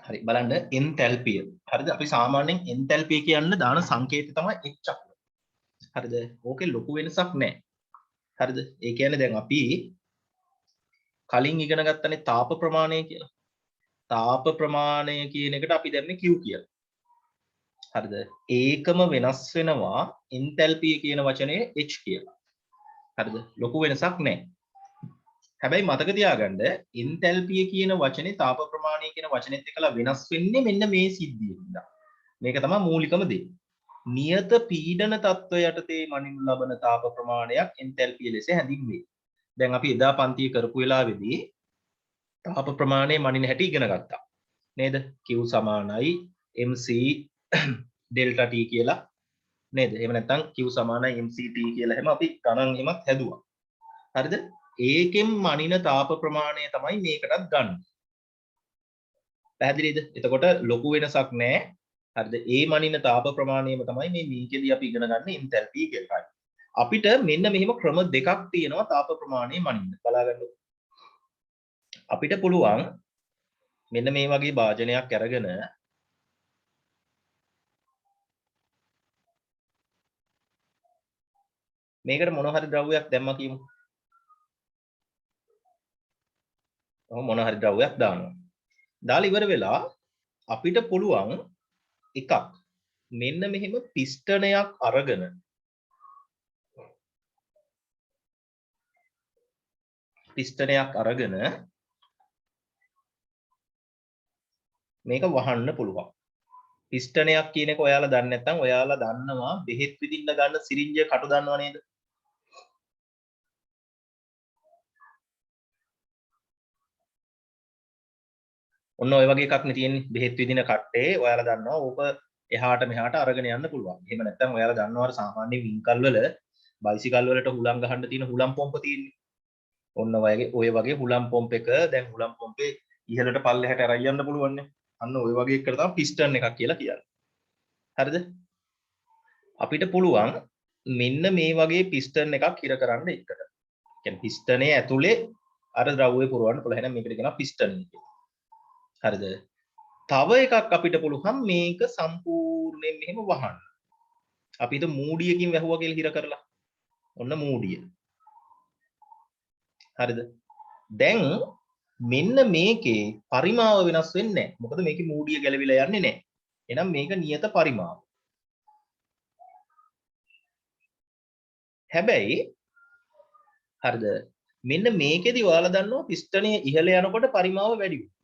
හරි බලන්න එන්තැල්පිය. හරිද? අපි සාමාන්‍යයෙන් එන්තැල්පිය කියන්න දාන සංකේතය තමයි H එක. හරිද? ඕකේ ලොකු වෙනසක් නැහැ. හරිද? ඒ කියන්නේ දැන් අපි කලින් ඉගෙන ගත්තනේ තාප ප්‍රමාණය කියලා. තාප ප්‍රමාණය කියන එකට අපි දැම්මේ Q කියලා. හරිද? ඒකම වෙනස් වෙනවා එන්තැල්පිය කියන වචනේ H කියලා. හරිද? ලොකු වෙනසක් නැහැ. හැබැයි මතක තියාගන්න එන්තැල්පිය කියන වචනේ තාප ප්‍රමාණය කියන වචනේත් එක්කලා වෙනස් වෙන්නේ මෙන්න මේ සිද්ධියෙන්ද. මේක තමයි මූලිකම දේ. නියත පීඩන තත්ත්වය යටතේ මනිනු ලබන තාප ප්‍රමාණයක් එන්තැල්පිය ලෙස හැඳින්වේ. දැන් අපි එදා පන්තිය කරපු වෙලාවේදී තාප ප්‍රමාණය මනින හැටි ඉගෙන ගත්තා. නේද? Q සමානයි mc ඩෙල්ටා t කියලා නේද? එහෙම නැත්නම් Q සමානයි mct කියලා එහෙම අපි ගණන් එහෙමත් හැදුවා. හරිද? ඒකෙන් මනින තාප ප්‍රමාණය තමයි මේකටත් ගන්න. පැහැදිලිද? එතකොට ලොකු වෙනසක් නැහැ. හරිද? ඒ මනින තාප ප්‍රමාණයම තමයි මේ මේකෙදී අපි ඉගෙන ගන්න එන්තැල්පි කියලා. අපිට මෙන්න මෙහෙම ක්‍රම දෙකක් තියෙනවා තාප ප්‍රමාණය මනින්න. බලාගන්න. අපිට පුළුවන් මෙන්න මේ වගේ භාජනයක් අරගෙන මේකට මොන හරි ද්‍රව්‍යයක් දැම්මා කියමු. මොන හරි ද්‍රව්‍යයක් දානවා. දාලා ඉවර වෙලා අපිට පුළුවන් එකක් මෙන්න මෙහෙම පිස්ටනයක් අරගෙන මේක වහන්න පුළුවන්. පිස්ටනයක් කියන එක ඔයාලා දන්නේ නැත්නම් ඔයාලා දන්නවා බෙහෙත් විදින්න ගන්න සිරින්ජය කටු දන්නව නේද? ඔන්න ඔය වගේ එකක් නේ තියෙන්නේ බෙහෙත් විදින කට්ටේ ඔයාලා දන්නවා ඕක එහාට මෙහාට අරගෙන යන්න පුළුවන්. එහෙම නැත්නම් ඔයාලා දන්නවර සාමාන්‍ය වින්කල් වල බයිසිකල් වලට හුලම් ගහන්න තියෙන හුලම් පොම්ප තියෙන්නේ. ඔන්න ඔය වගේ හුලම් පොම්ප එක දැන් හුලම් පොම්පේ ඉහළට පල්ලෙහාට අරයි යන්න පුළුවන් නේ. අන්න ඔය වගේ එකට තමයි පිස්ටන් එකක් කියලා කියන්නේ. හරිද? අපිට පුළුවන් මෙන්න මේ වගේ පිස්ටන් එකක් හිර කරන්න එකට. කියන්නේ පිස්ටනේ ඇතුලේ අර ද්‍රව්‍ය පුරවන්න පුළුවන්. එහෙනම් මේකට කියනවා පිස්ටන් කියලා. හරිද? තව එකක් අපිට පුළුවන් මේක සම්පූර්ණයෙන් මෙහෙම වහන්න. අපි හිත මූඩියකින් වැහුවා කියලා හිර කරලා. ඔන්න මූඩිය. හරිද? දැන් මෙන්න මේකේ පරිමාව වෙනස් වෙන්නේ නැහැ. මොකද මේකේ මූඩිය ගැලවිලා යන්නේ නැහැ. එහෙනම් මේක නියත පරිමාව. හැබැයි හරිද? මෙන්න මේකෙදි ඔයාලා දන්නවා පිස්ටනය ඉහළ යනකොට පරිමාව වැඩි වෙනවා.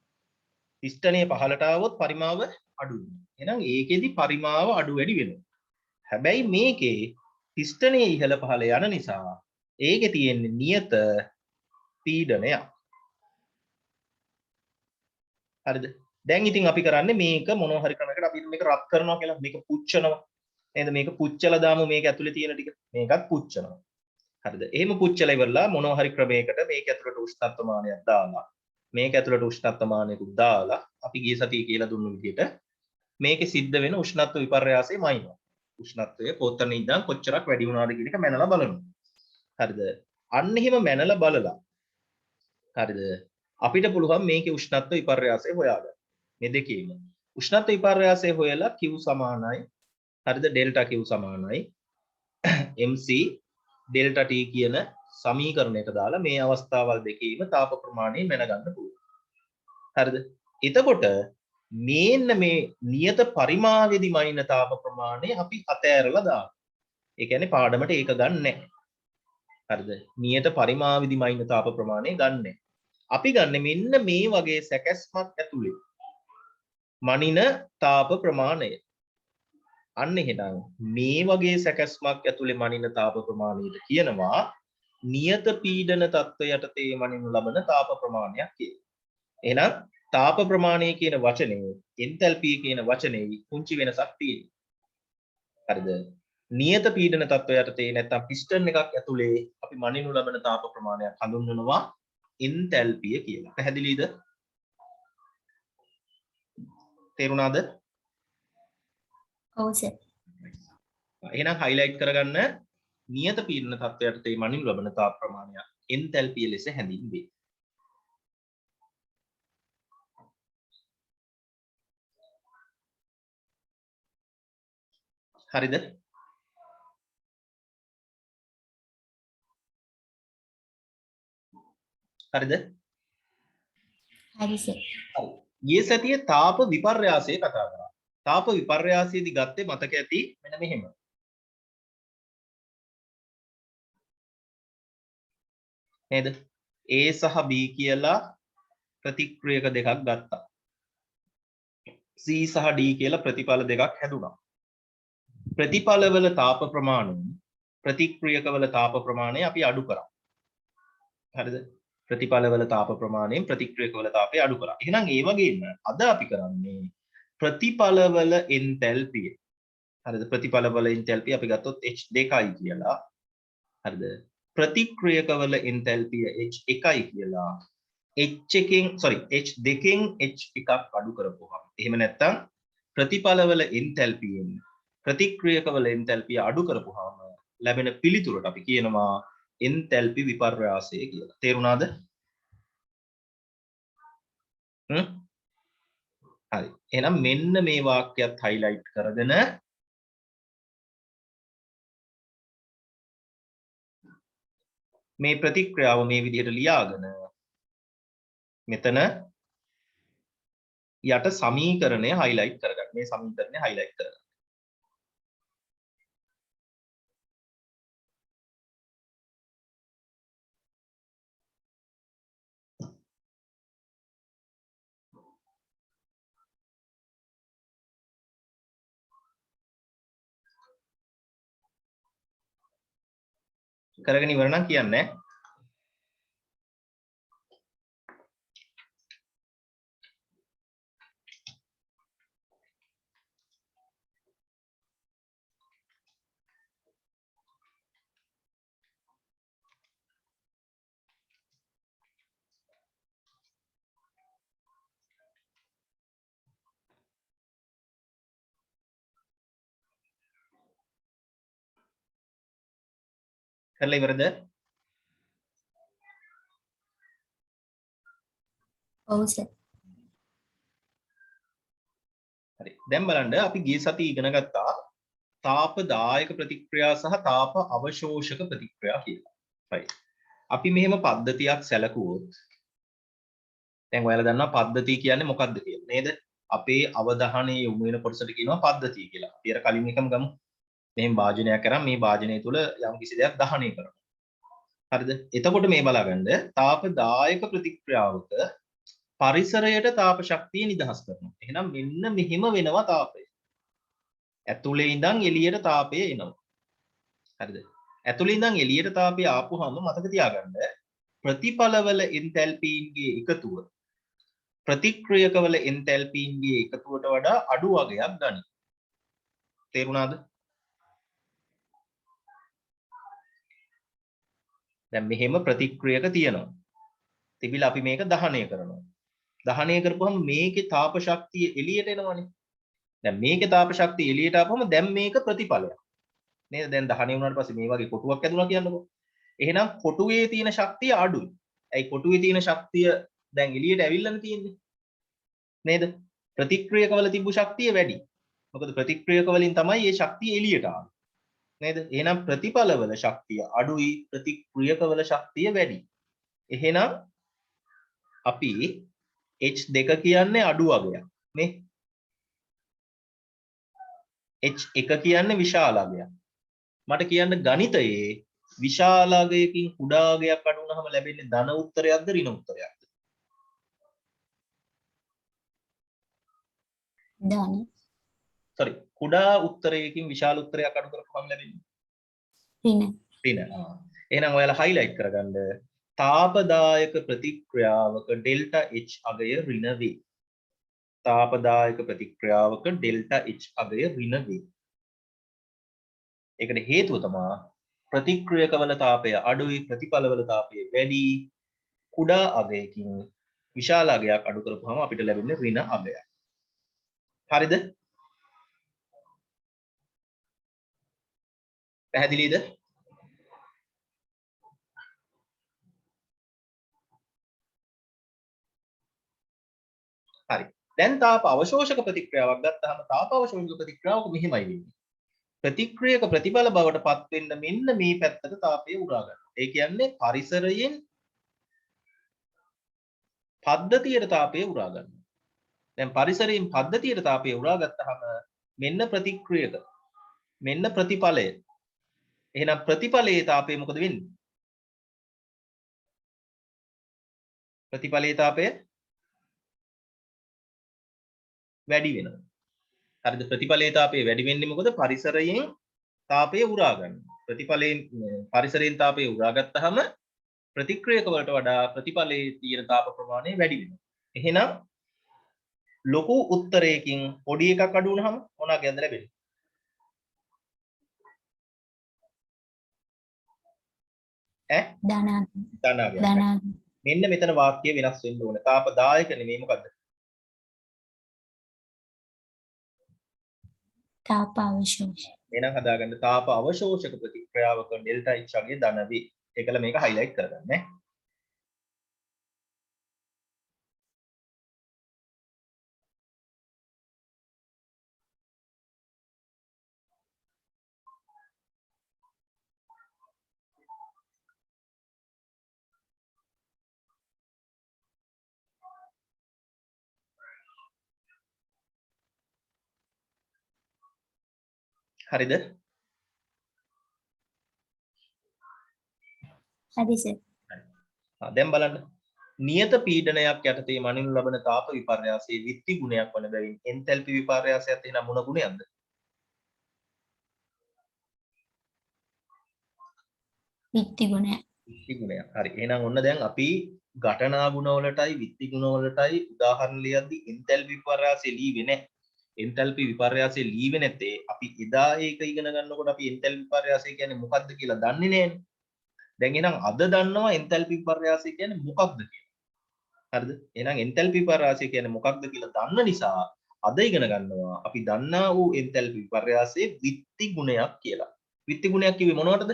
පිස්ටනය පහළට ආවොත් පරිමාව අඩු වෙනවා. එහෙනම් ඒකෙදි පරිමාව අඩු වැඩි වෙනවා. හැබැයි මේකේ පිස්ටනය ඉහළ පහළ යන නිසා ඒකේ තියෙන්නේ නියත පීඩනයක්. හරිද? දැන් ඉතින් අපි කරන්නේ මේක මොනවා හරි ක්‍රමයකට අපි මේක රත් කරනවා කියලා මේක පුච්චනවා. නේද? මේක පුච්චලා දාමු මේක ඇතුලේ තියෙන ටික. මේකත් පුච්චනවා. හරිද? එහෙම පුච්චලා ඉවරලා මොනවා හරි ක්‍රමයකට මේක ඇතුලට උෂ්ණත්ව මානයක් දාලා මේක ඇතුලට උෂ්ණත්ව මානයකුත් දාලා අපි ගිය සතියේ කියලා දුන්නු විදිහට මේකේ සිද්ධ වෙන උෂ්ණත්ව විපර්යාසය මයින්නවා. උෂ්ණත්වය කොතන ඉඳන් කොච්චරක් වැඩි වුණාද කියන එක මැනලා බලනවා. හරිද? අන්න එහෙම මැනලා බලලා හරිද? අපිට පුළුවන් මේකේ උෂ්ණත්ව විපර්යාසය හොයාගන්න. මේ දෙකේම උෂ්ණත්ව විපර්යාසය හොයලා Q සමානයි හරිද? ඩෙල්ටා Q සමානයි mc ඩෙල්ටා t කියන සමීකරණයට දාලා මේ අවස්ථාවල් දෙකේම තාප ප්‍රමාණය මැනගන්න පුළුවන්. හරිද? එතකොට මේන්න මේ නියත පරිමාවෙදි මනින තාප ප්‍රමාණය අපි අතෑරලා දානවා. ඒ කියන්නේ පාඩමට ඒක ගන්න නැහැ. හරිද? නියත පරිමාවෙදි මනින තාප ප්‍රමාණය ගන්න නැහැ. අපි ගන්න මෙන්න මේ වගේ සැකැස්මක් ඇතුලේ මනින තාප ප්‍රමාණය. අන්න එහෙනම් මේ වගේ සැකැස්මක් ඇතුලේ මනින තාප ප්‍රමාණයට කියනවා නියත පීඩන තත්ත්වය යටතේ මනිනු ලබන තාප ප්‍රමාණයක් කියලා. එහෙනම් තාප ප්‍රමාණය කියන වචනේ එන්තැල්පි කියන වචනේ පුංචි වෙනසක් තියෙනවා. හරිද? නියත පීඩන තත්ත්වය යටතේ නැත්නම් පිස්ටන් එකක් ඇතුලේ අපි මනිනු ලබන තාප ප්‍රමාණයක් හඳුන්වනවා එන්තැල්පිය කියලා. පැහැදිලිද? තේරුණාද? ඔව් සර්. එහෙනම් හයිලයිට් කරගන්න නියත පීඩන තත්ත්වය යටතේ මනිනු ලබන තාප ප්‍රමාණයක් එන්තැල්පිය ලෙස හැඳින්වේ. හරිද? හරිද? හරි සර්. හරි. ගිය සතියේ තාප විපර්යාසය කතා කරා. තාප විපර්යාසයේදී ගත්තේ මතක ඇති මෙන්න මෙහෙම. නේද? A සහ B කියලා ප්‍රතික්‍රියක දෙකක් ගත්තා. C සහ D කියලා ප්‍රතිඵල දෙකක් හැදුනා. ප්‍රතිඵලවල තාප ප්‍රමාණය ප්‍රතික්‍රියකවල තාප ප්‍රමාණය අපි අඩු කරා. හරිද? ප්‍රතිඵලවල තාප ප්‍රමාණයෙන් ප්‍රතික්‍රියකවල තාපය අඩු කරා. එහෙනම් ඒ වගේම අද අපි කරන්නේ ප්‍රතිඵලවල එන්තැල්පිය. හරිද? ප්‍රතිඵලවල එන්තැල්පිය අපි ගත්තොත් H2යි කියලා. හරිද? ප්‍රතික්‍රියකවල එන්තැල්පිය H1යි කියලා. H2කින් H1 අඩු කරපුවාම. එහෙම නැත්නම් ප්‍රතිඵලවල එන්තැල්පියෙන් ප්‍රතික්‍රියකවල එන්තැල්පිය අඩු කරපුවාම ලැබෙන පිළිතුරට අපි කියනවා එන්තැල්පි විපර්යාසය කියලා. තේරුණාද? හරි. එහෙනම් මෙන්න මේ වාක්‍යයත් highlight කරගෙන මේ ප්‍රතික්‍රියාව මේ විදිහට ලියාගෙන මෙතන යට සමීකරණය highlight කරගන්න. මේ සමීකරණය highlight කරගන්න. කරගෙන ඉවර නම් කියන්නේ කරලා ඉවරද? ඔව් සර්. හරි. දැන් බලන්න අපි ගිය සතියේ ඉගෙන ගත්තා තාපදායක ප්‍රතික්‍රියා සහ තාප අවශෝෂක ප්‍රතික්‍රියා කියලා. right. අපි මෙහෙම පද්ධතියක් සැලකුවොත් දැන් ඔයාලා දන්නවා පද්ධතිය කියන්නේ මොකක්ද කියලා නේද? අපේ අවධානය යොමු වෙන කොටසට කියනවා පද්ධතිය කියලා. අපි අර කලින් එකම ගමු. මෙහෙම වාජනයක් කරන් මේ වාජනය තුල යම් කිසි දෙයක් දහනය කරනවා. හරිද? එතකොට මේ බලගන්න තාපදායක ප්‍රතික්‍රියාවක පරිසරයට තාප ශක්තිය නිදහස් කරනවා. එහෙනම් මෙන්න මෙහෙම වෙනවා තාපය. ඇතුලේ ඉඳන් එළියට තාපය එනවා. හරිද? ඇතුලේ ඉඳන් එළියට තාපය ආපුවම මතක තියාගන්න ප්‍රතිඵලවල එන්තැල්පීන්ගේ එකතුව ප්‍රතික්‍රියකවල එන්තැල්පීන්ගේ එකතුවට වඩා අඩු වගයක් ගනී. තේරුණාද? දැන් මෙහෙම ප්‍රතික්‍රියක තියෙනවා. තිබිලා අපි මේක දහනය කරනවා. දහනය කරපුවම මේකේ තාප ශක්තිය එළියට එනවනේ. දැන් මේකේ තාප ශක්තිය එළියට ආපුවම දැන් මේක ප්‍රතිඵලයක්. නේද? දැන් දහනය වුණාට පස්සේ මේ වගේ කොටුවක් ඇදුණා කියන්නකෝ. එහෙනම් කොටුවේ තියෙන ශක්තිය අඩුයි. ඇයි කොටුවේ තියෙන ශක්තිය දැන් එළියට ඇවිල්ලානේ තියෙන්නේ. නේද? ප්‍රතික්‍රියකවල තිබු ශක්තිය වැඩි. මොකද ප්‍රතික්‍රියක වලින් තමයි මේ ශක්තිය එළියට ආවේ. නේද? එහෙනම් ප්‍රතිඵලවල ශක්තිය අඩුයි ප්‍රතික්‍රියකවල ශක්තිය වැඩි. එහෙනම් අපි H2 කියන්නේ අඩු අගයක්. නේ? H1 කියන්නේ විශාල අගයක්. මට කියන්න ගණිතයේ විශාල අගයකින් කුඩා අගයක් අඩු වුනහම ලැබෙන්නේ ධන උත්තරයක්ද ඍණ උත්තරයක්ද? ධන. sorry කුඩා උත්තරයකින් විශාල උත්තරයක් අඩු කරපුවම ලැබෙන්නේ ඍණ. ඍණ. එහෙනම් ඔයාලා highlight කරගන්න තාපදායක ප්‍රතික්‍රියාවක ඩෙල්ටා H අගය ඍණ වේ. තාපදායක ප්‍රතික්‍රියාවක ඩෙල්ටා H අගය ඍණ වේ. ඒකට හේතුව තමයි ප්‍රතික්‍රියකවල තාපය අඩුයි ප්‍රතිඵලවල තාපය වැඩි. කුඩා අගයකින් විශාල අගයක් අඩු කරපුවම අපිට ලැබෙන්නේ ඍණ අගයක්. හරිද? පැහැදිලිද? හරි. දැන් තාප අවශෝෂක ප්‍රතික්‍රියාවක් ගත්තාම තාප අවශෝෂක ප්‍රතික්‍රියාවක මෙහිමයි වෙන්නේ. ප්‍රතික්‍රියක ප්‍රතිඵල බවට පත් වෙන්න මෙන්න මේ පැත්තට තාපය උරා ගන්නවා. ඒ කියන්නේ පරිසරයෙන් පද්ධතියට තාපය උරා ගන්නවා. දැන් පරිසරයෙන් පද්ධතියට තාපය උරා ගත්තාම මෙන්න ප්‍රතික්‍රියක මෙන්න ප්‍රතිඵලය. එහෙනම් ප්‍රතිඵලයේ තාපය මොකද වෙන්නේ? ප්‍රතිඵලයේ තාපය වැඩි වෙනවා. හරිද? ප්‍රතිඵලයේ තාපය වැඩි වෙන්නේ මොකද? පරිසරයෙන් තාපය උරා ගන්නවා. ප්‍රතිඵලයෙන් පරිසරයෙන් තාපය උරා ගත්තාම ප්‍රතික්‍රියක වලට වඩා ප්‍රතිඵලයේ තියෙන තාප ප්‍රමාණය වැඩි වෙනවා. එහෙනම් ලොකු උත්තරයකින් පොඩි එකක් අඩු වුණාම මොනවාද ගැඳ ලැබෙන්නේ? ධනාත්මක. මෙන්න මෙතන වාක්‍ය වෙනස් වෙන්න ඕනේ. තාපදායක නෙමෙයි මොකද්ද? තාප අවශෝෂ. එහෙනම් හදාගන්න තාප අවශෝෂක ප්‍රතික්‍රියාවක ඩෙල්ටා H වගේ ධන වේ. ඒකල මේක highlight කරගන්න ඈ. හරිද? හරි සර්. දැන් බලන්න. නියත පීඩනයක් යටතේ මනිනු ලබන තාප විපර්යාසයේ විත්ති ගුණයක් වන බැවින් එන්තැල්පි විපර්යාසයත් එහෙනම් මොන ගුණයක්ද? විත්ති ගුණය. විත්ති ගුණයක්. හරි. එහෙනම් ඔන්න දැන් අපි ඝටනා ගුණ වලටයි විත්ති ගුණ වලටයි උදාහරණ ලියද්දි එන්තැල්පි විපර්යාසය ලීවේ නැහැ. එන්තැල්පි විපර්යාසය ලීවේ නැත්තේ අපි එදා ඒක ඉගෙන ගන්නකොට අපි එන්තැල්පි විපර්යාසය කියන්නේ මොකක්ද කියලා දන්නේ නැහැනේ. දැන් එහෙනම් අද දන්නවා එන්තැල්පි විපර්යාසය කියන්නේ මොකක්ද කියලා. හරිද? එහෙනම් එන්තැල්පි විපර්යාසය කියන්නේ මොකක්ද කියලා දන්න නිසා අද ඉගෙන ගන්නවා අපි දන්නා වූ එන්තැල්පි විපර්යාසයේ විත්ති ගුණයක් කියලා. විත්ති ගුණයක් කිව්වේ මොනවටද?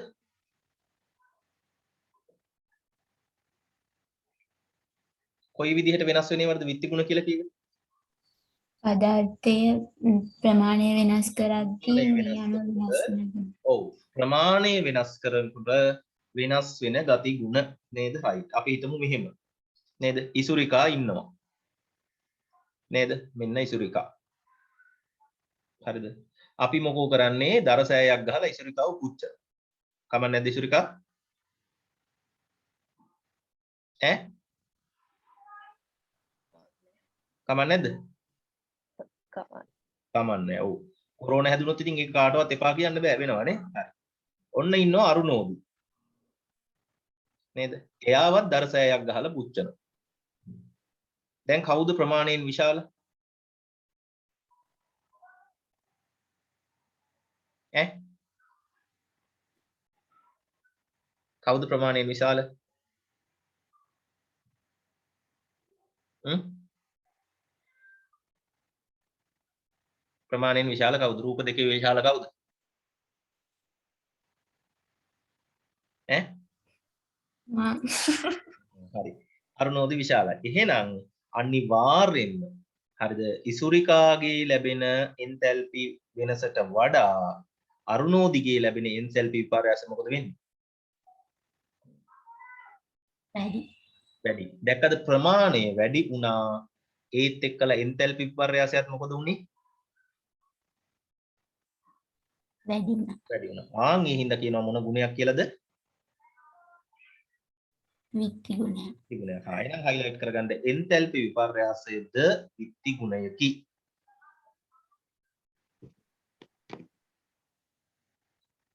කොයි විදිහට වෙනස් වෙනවද විත්ති ගුණ කියලා කියන්නේ? පදාර්ථයේ ප්‍රමාණය වෙනස් කරද්දී මේ අණු වෙනස් වෙනවා. ඔව්. ප්‍රමාණය වෙනස් කරනකොට වෙනස් වෙන ගති ගුණ නේද? right. අපි හිතමු මෙහෙම. නේද? ඉසුරිකා ඉන්නවා. නේද? මෙන්න ඉසුරිකා. හරිද? අපි මොකෝ කරන්නේ? දරසෑයක් ගහලා ඉසුරිකාව පුච්චන. කමක් නැද්ද ඉසුරිකා? ඈ? කමක් නැද්ද? කමන්නේ. ඔව්. කොරෝනා හැදුනොත් ඉතින් ඒක කාටවත් එපා කියන්න බෑ වෙනවනේ. හරි. ඔන්න ඉන්නවා අරුණෝදි. නේද? එයාවත් දරසෑයක් ගහලා පුච්චනවා. දැන් කවුද ප්‍රමාණයෙන් විශාල? ඈ? කවුද ප්‍රමාණයෙන් විශාල? ප්‍රමාණයෙන් විශාල කවුද? රූප දෙකේ විශාල කවුද? ඈ? හරි. අරුණෝදි විශාලයි. එහෙනම් අනිවාර්යෙන්ම හරිද? ඉසුරිකාගේ ලැබෙන එන්තැල්පි වෙනසට වඩා අරුණෝදිගේ ලැබෙන එන්තැල්පි විපර්යාස මොකද වෙන්නේ? වැඩි. දැක්කද ප්‍රමාණය වැඩි වුණා. ඒත් එක්කලා එන්තැල්පි විපර්යාසයත් මොකද වුනේ? වැඩි වුණා. වැඩි වුණා. ආන් ඒ හින්දා කියනවා මොන ගුණයක් කියලාද? විත්ති ගුණය. විත්ති ගුණය. එහෙනම් highlight කරගන්න එන්තැල්පි විපර්යාසයද විත්ති ගුණයකි.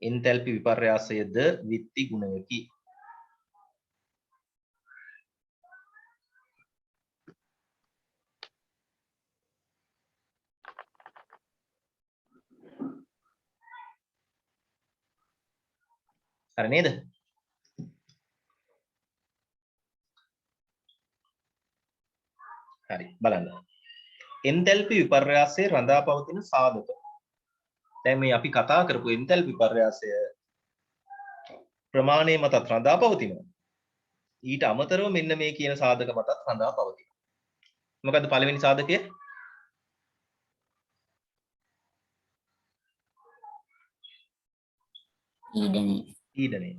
එන්තැල්පි විපර්යාසයද විත්ති ගුණයකි. හරි නේද? හරි බලන්න. එන්තැල්පි විපර්යාසයේ රඳා පවතින සාධක. දැන් මේ අපි කතා කරපු එන්තැල්පි විපර්යාසය ප්‍රමාණය මතත් රඳා පවතිනවා. ඊට අමතරව මෙන්න මේ කියන සාධක මතත් රඳා පවතිනවා. මොකද්ද පළවෙනි සාධකය? පීඩනය. පීඩනය.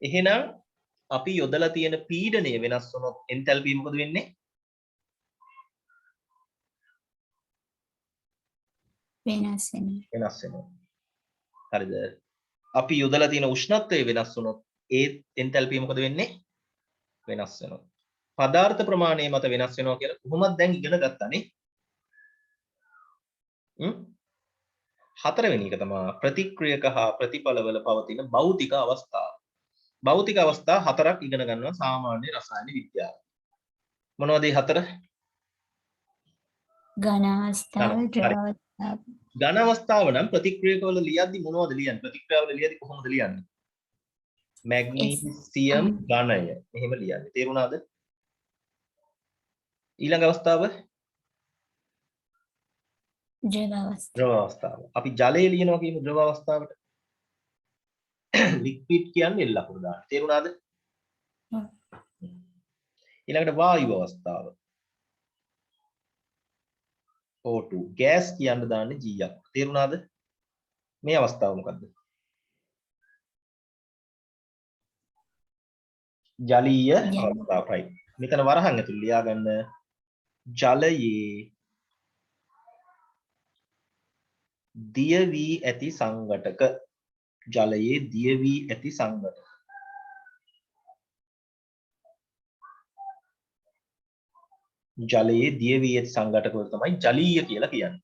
එහෙනම් අපි යොදලා තියෙන පීඩනය වෙනස් වුණොත් එන්තැල්පි මොකද වෙන්නේ? වෙනස් වෙනවා. වෙනස් වෙනවා. හරිද? අපි යොදලා තියෙන උෂ්ණත්වය වෙනස් වුණොත් ඒ එන්තැල්පි මොකද වෙන්නේ? වෙනස් වෙනවා. පදාර්ථ ප්‍රමාණය මත වෙනස් වෙනවා කියලා කොහොමද දැන් ඉගෙන ගත්තානේ? හතරවෙනි එක තමයි ප්‍රතික්‍රියක හා ප්‍රතිඵලවල පවතින භෞතික අවස්ථා. භෞතික අවස්ථා හතරක් ඉගෙන ගන්නවා සාමාන්‍ය රසායන විද්‍යාව. මොනවද මේ හතර? ඝන අවස්ථාව, හරි. ද්‍රව අවස්ථාව. ඝන අවස්ථාව නම් ප්‍රතික්‍රියකවල ලියද්දි මොනවද ලියන්නේ? ප්‍රතික්‍රියාවල ලියද්දි කොහොමද ලියන්නේ? මැග්නීසියම් ඝනය. එහෙම ලියන්නේ. තේරුණාද? ඊළඟ අවස්ථාව ද්‍රව අවස්ථාව. ද්‍රව අවස්ථාව. අපි ජලය ලියනවා කියමු ද්‍රව අවස්ථාවට. ලික්විඩ් කියන්නේ එල් ලකුණු දාන්න. තේරුණාද? ඊළඟට වායු අවස්ථාව. O2. ගෑස් කියන්න දාන්නේ G යක්. තේරුණාද? මේ අවස්ථාව මොකද්ද? ජලීය අවස්ථාව. right. මෙතන වරහන් ඇතුළේ ලියාගන්න ජලයේ දිය වී ඇති සංඝටක. ජලයේ දිය වී ඇති සංඝටක. ජලයේ දිය වී ඇති සංඝටක වල තමයි ජලීය කියලා කියන්නේ.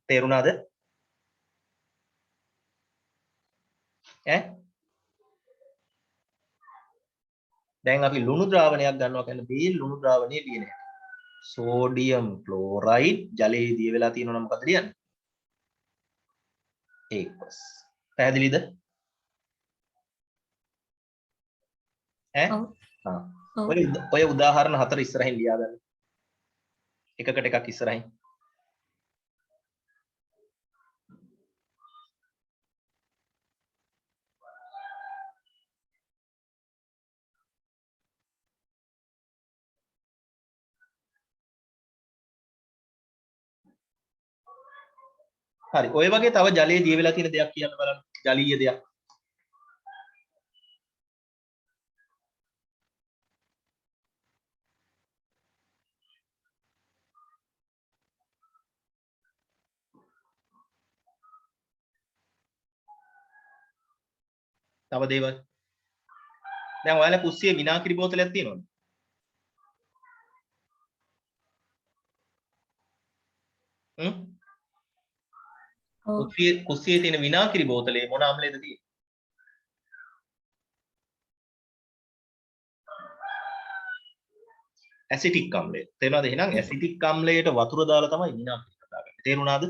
තේරුණාද? දැන් අපි ලුණු ද්‍රාවණයක් ගන්නවා කියන්නේ මේ ලුණු ද්‍රාවණයේ තියෙන හැටි. සෝඩියම් ක්ලෝරයිඩ් ජලයේ දිය වෙලා තියෙනවා නම් මොකද ලියන්නේ? ඒකස්. පැහැදිලිද? ඔය උදාහරණ හතර ඉස්සරහින් ලියා ගන්න. එකකට එකක් ඉස්සරහින්. හරි. ඔය වගේ තව ජලයේ දිය වෙලා තියෙන දෙයක් කියන්න බලන්න. ජලීය දෙයක්. තව දේවල්. දැන් ඔයාලා කුස්සියේ විනාකිරි බෝතලයක් තියෙනවද? කුස්සියේ තියෙන විනාකිරි බෝතලේ මොන අම්ලයේද තියෙන්නේ? ඇසිටික් අම්ලය. තේරුණාද? එහෙනම් ඇසිටික් අම්ලයට වතුර දාලා තමයි විනාකිරි හදාගන්නේ. තේරුණාද?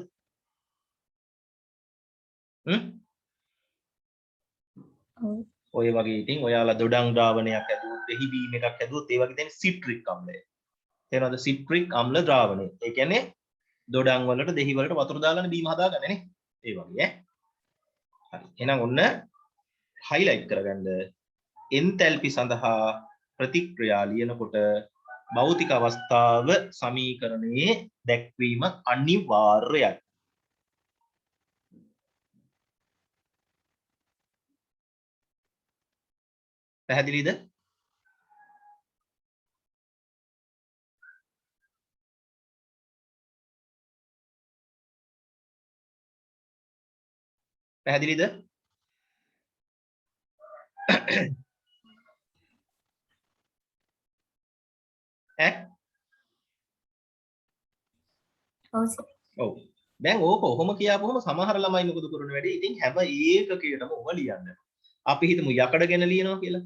ඔය වගේ ඉතින් ඔයාලා දොඩම් ද්‍රාවණයක් ඇදුවොත් එහි බීම් එකක් ඇදුවොත් ඒ වගේ තියෙන සිට්‍රික් අම්ලය. තේරුණාද? සිට්‍රික් අම්ල ද්‍රාවණය. ඒ කියන්නේ දොඩම් වලට දෙහි වලට වතුර දාලානේ බීම හදාගන්නේ නේ. ඒ වගේ හරි. එහෙනම් ඔන්න highlight කරගන්න එන්තැල්පි සඳහා ප්‍රතික්‍රියා ලියනකොට භෞතික අවස්ථාව සමීකරණයේ දැක්වීම අනිවාර්යයි. පැහැදිලිද? පැහැදිලිද? ඔව්. දැන් ඕක ඔහොම කියාපුවම සමහර ළමයි මොකද කරන්නේ වැඩි? ඉතින් හැම ඒකකයකටම ඔබ ලියන්න. අපි හිතමු යකඩ ගැන ලියනවා කියලා.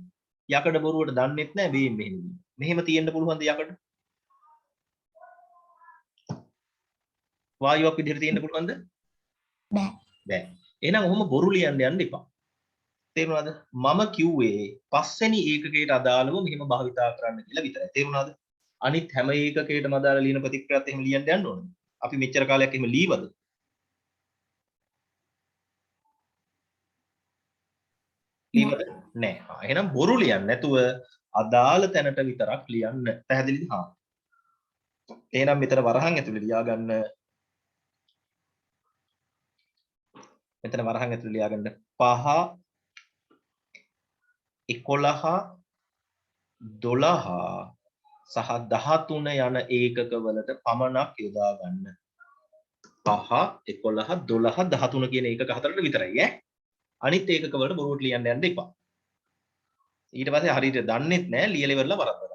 යකඩ බොරුවට දන්නෙත් නැහැ බේම් මෙහෙම. මෙහෙම තියෙන්න පුළුවන්ද යකඩ? වායුවක් විදිහට තියෙන්න පුළුවන්ද? බෑ. බෑ. එහෙනම් ඔහොම බොරු ලියන්න යන්න එපා. තේරුණාද? මම කිව්වේ පස්වෙනි ඒකකයට අදාළව මෙහෙම භාවිතා කරන්න කියලා විතරයි. තේරුණාද? අනිත් හැම ඒකකයකටම අදාළ ලියන ප්‍රතික්‍රියාවත් එහෙම ලියන්න යන්න ඕනේ. අපි මෙච්චර කාලයක් එහෙම ලීවද? ලීවද? නෑ. එහෙනම් බොරු ලියන්න නැතුව අදාළ තැනට විතරක් ලියන්න. පැහැදිලිද? එහෙනම් මෙතන වරහන් ඇතුලේ ලියා ගන්න. මෙතන වරහන් ඇතුලේ ලියා ගන්න 5 11 12 සහ 13 යන ඒකක වලට පමණක් යොදා ගන්න. 5 11 12 13 කියන ඒකක හතරට විතරයි ඈ. අනිත් ඒකක වලට බොරුවට ලියන්න යන්න එපා. ඊට පස්සේ හරියට දන්නෙත් නෑ ලියලා ඉවරලා වරද්දනවා.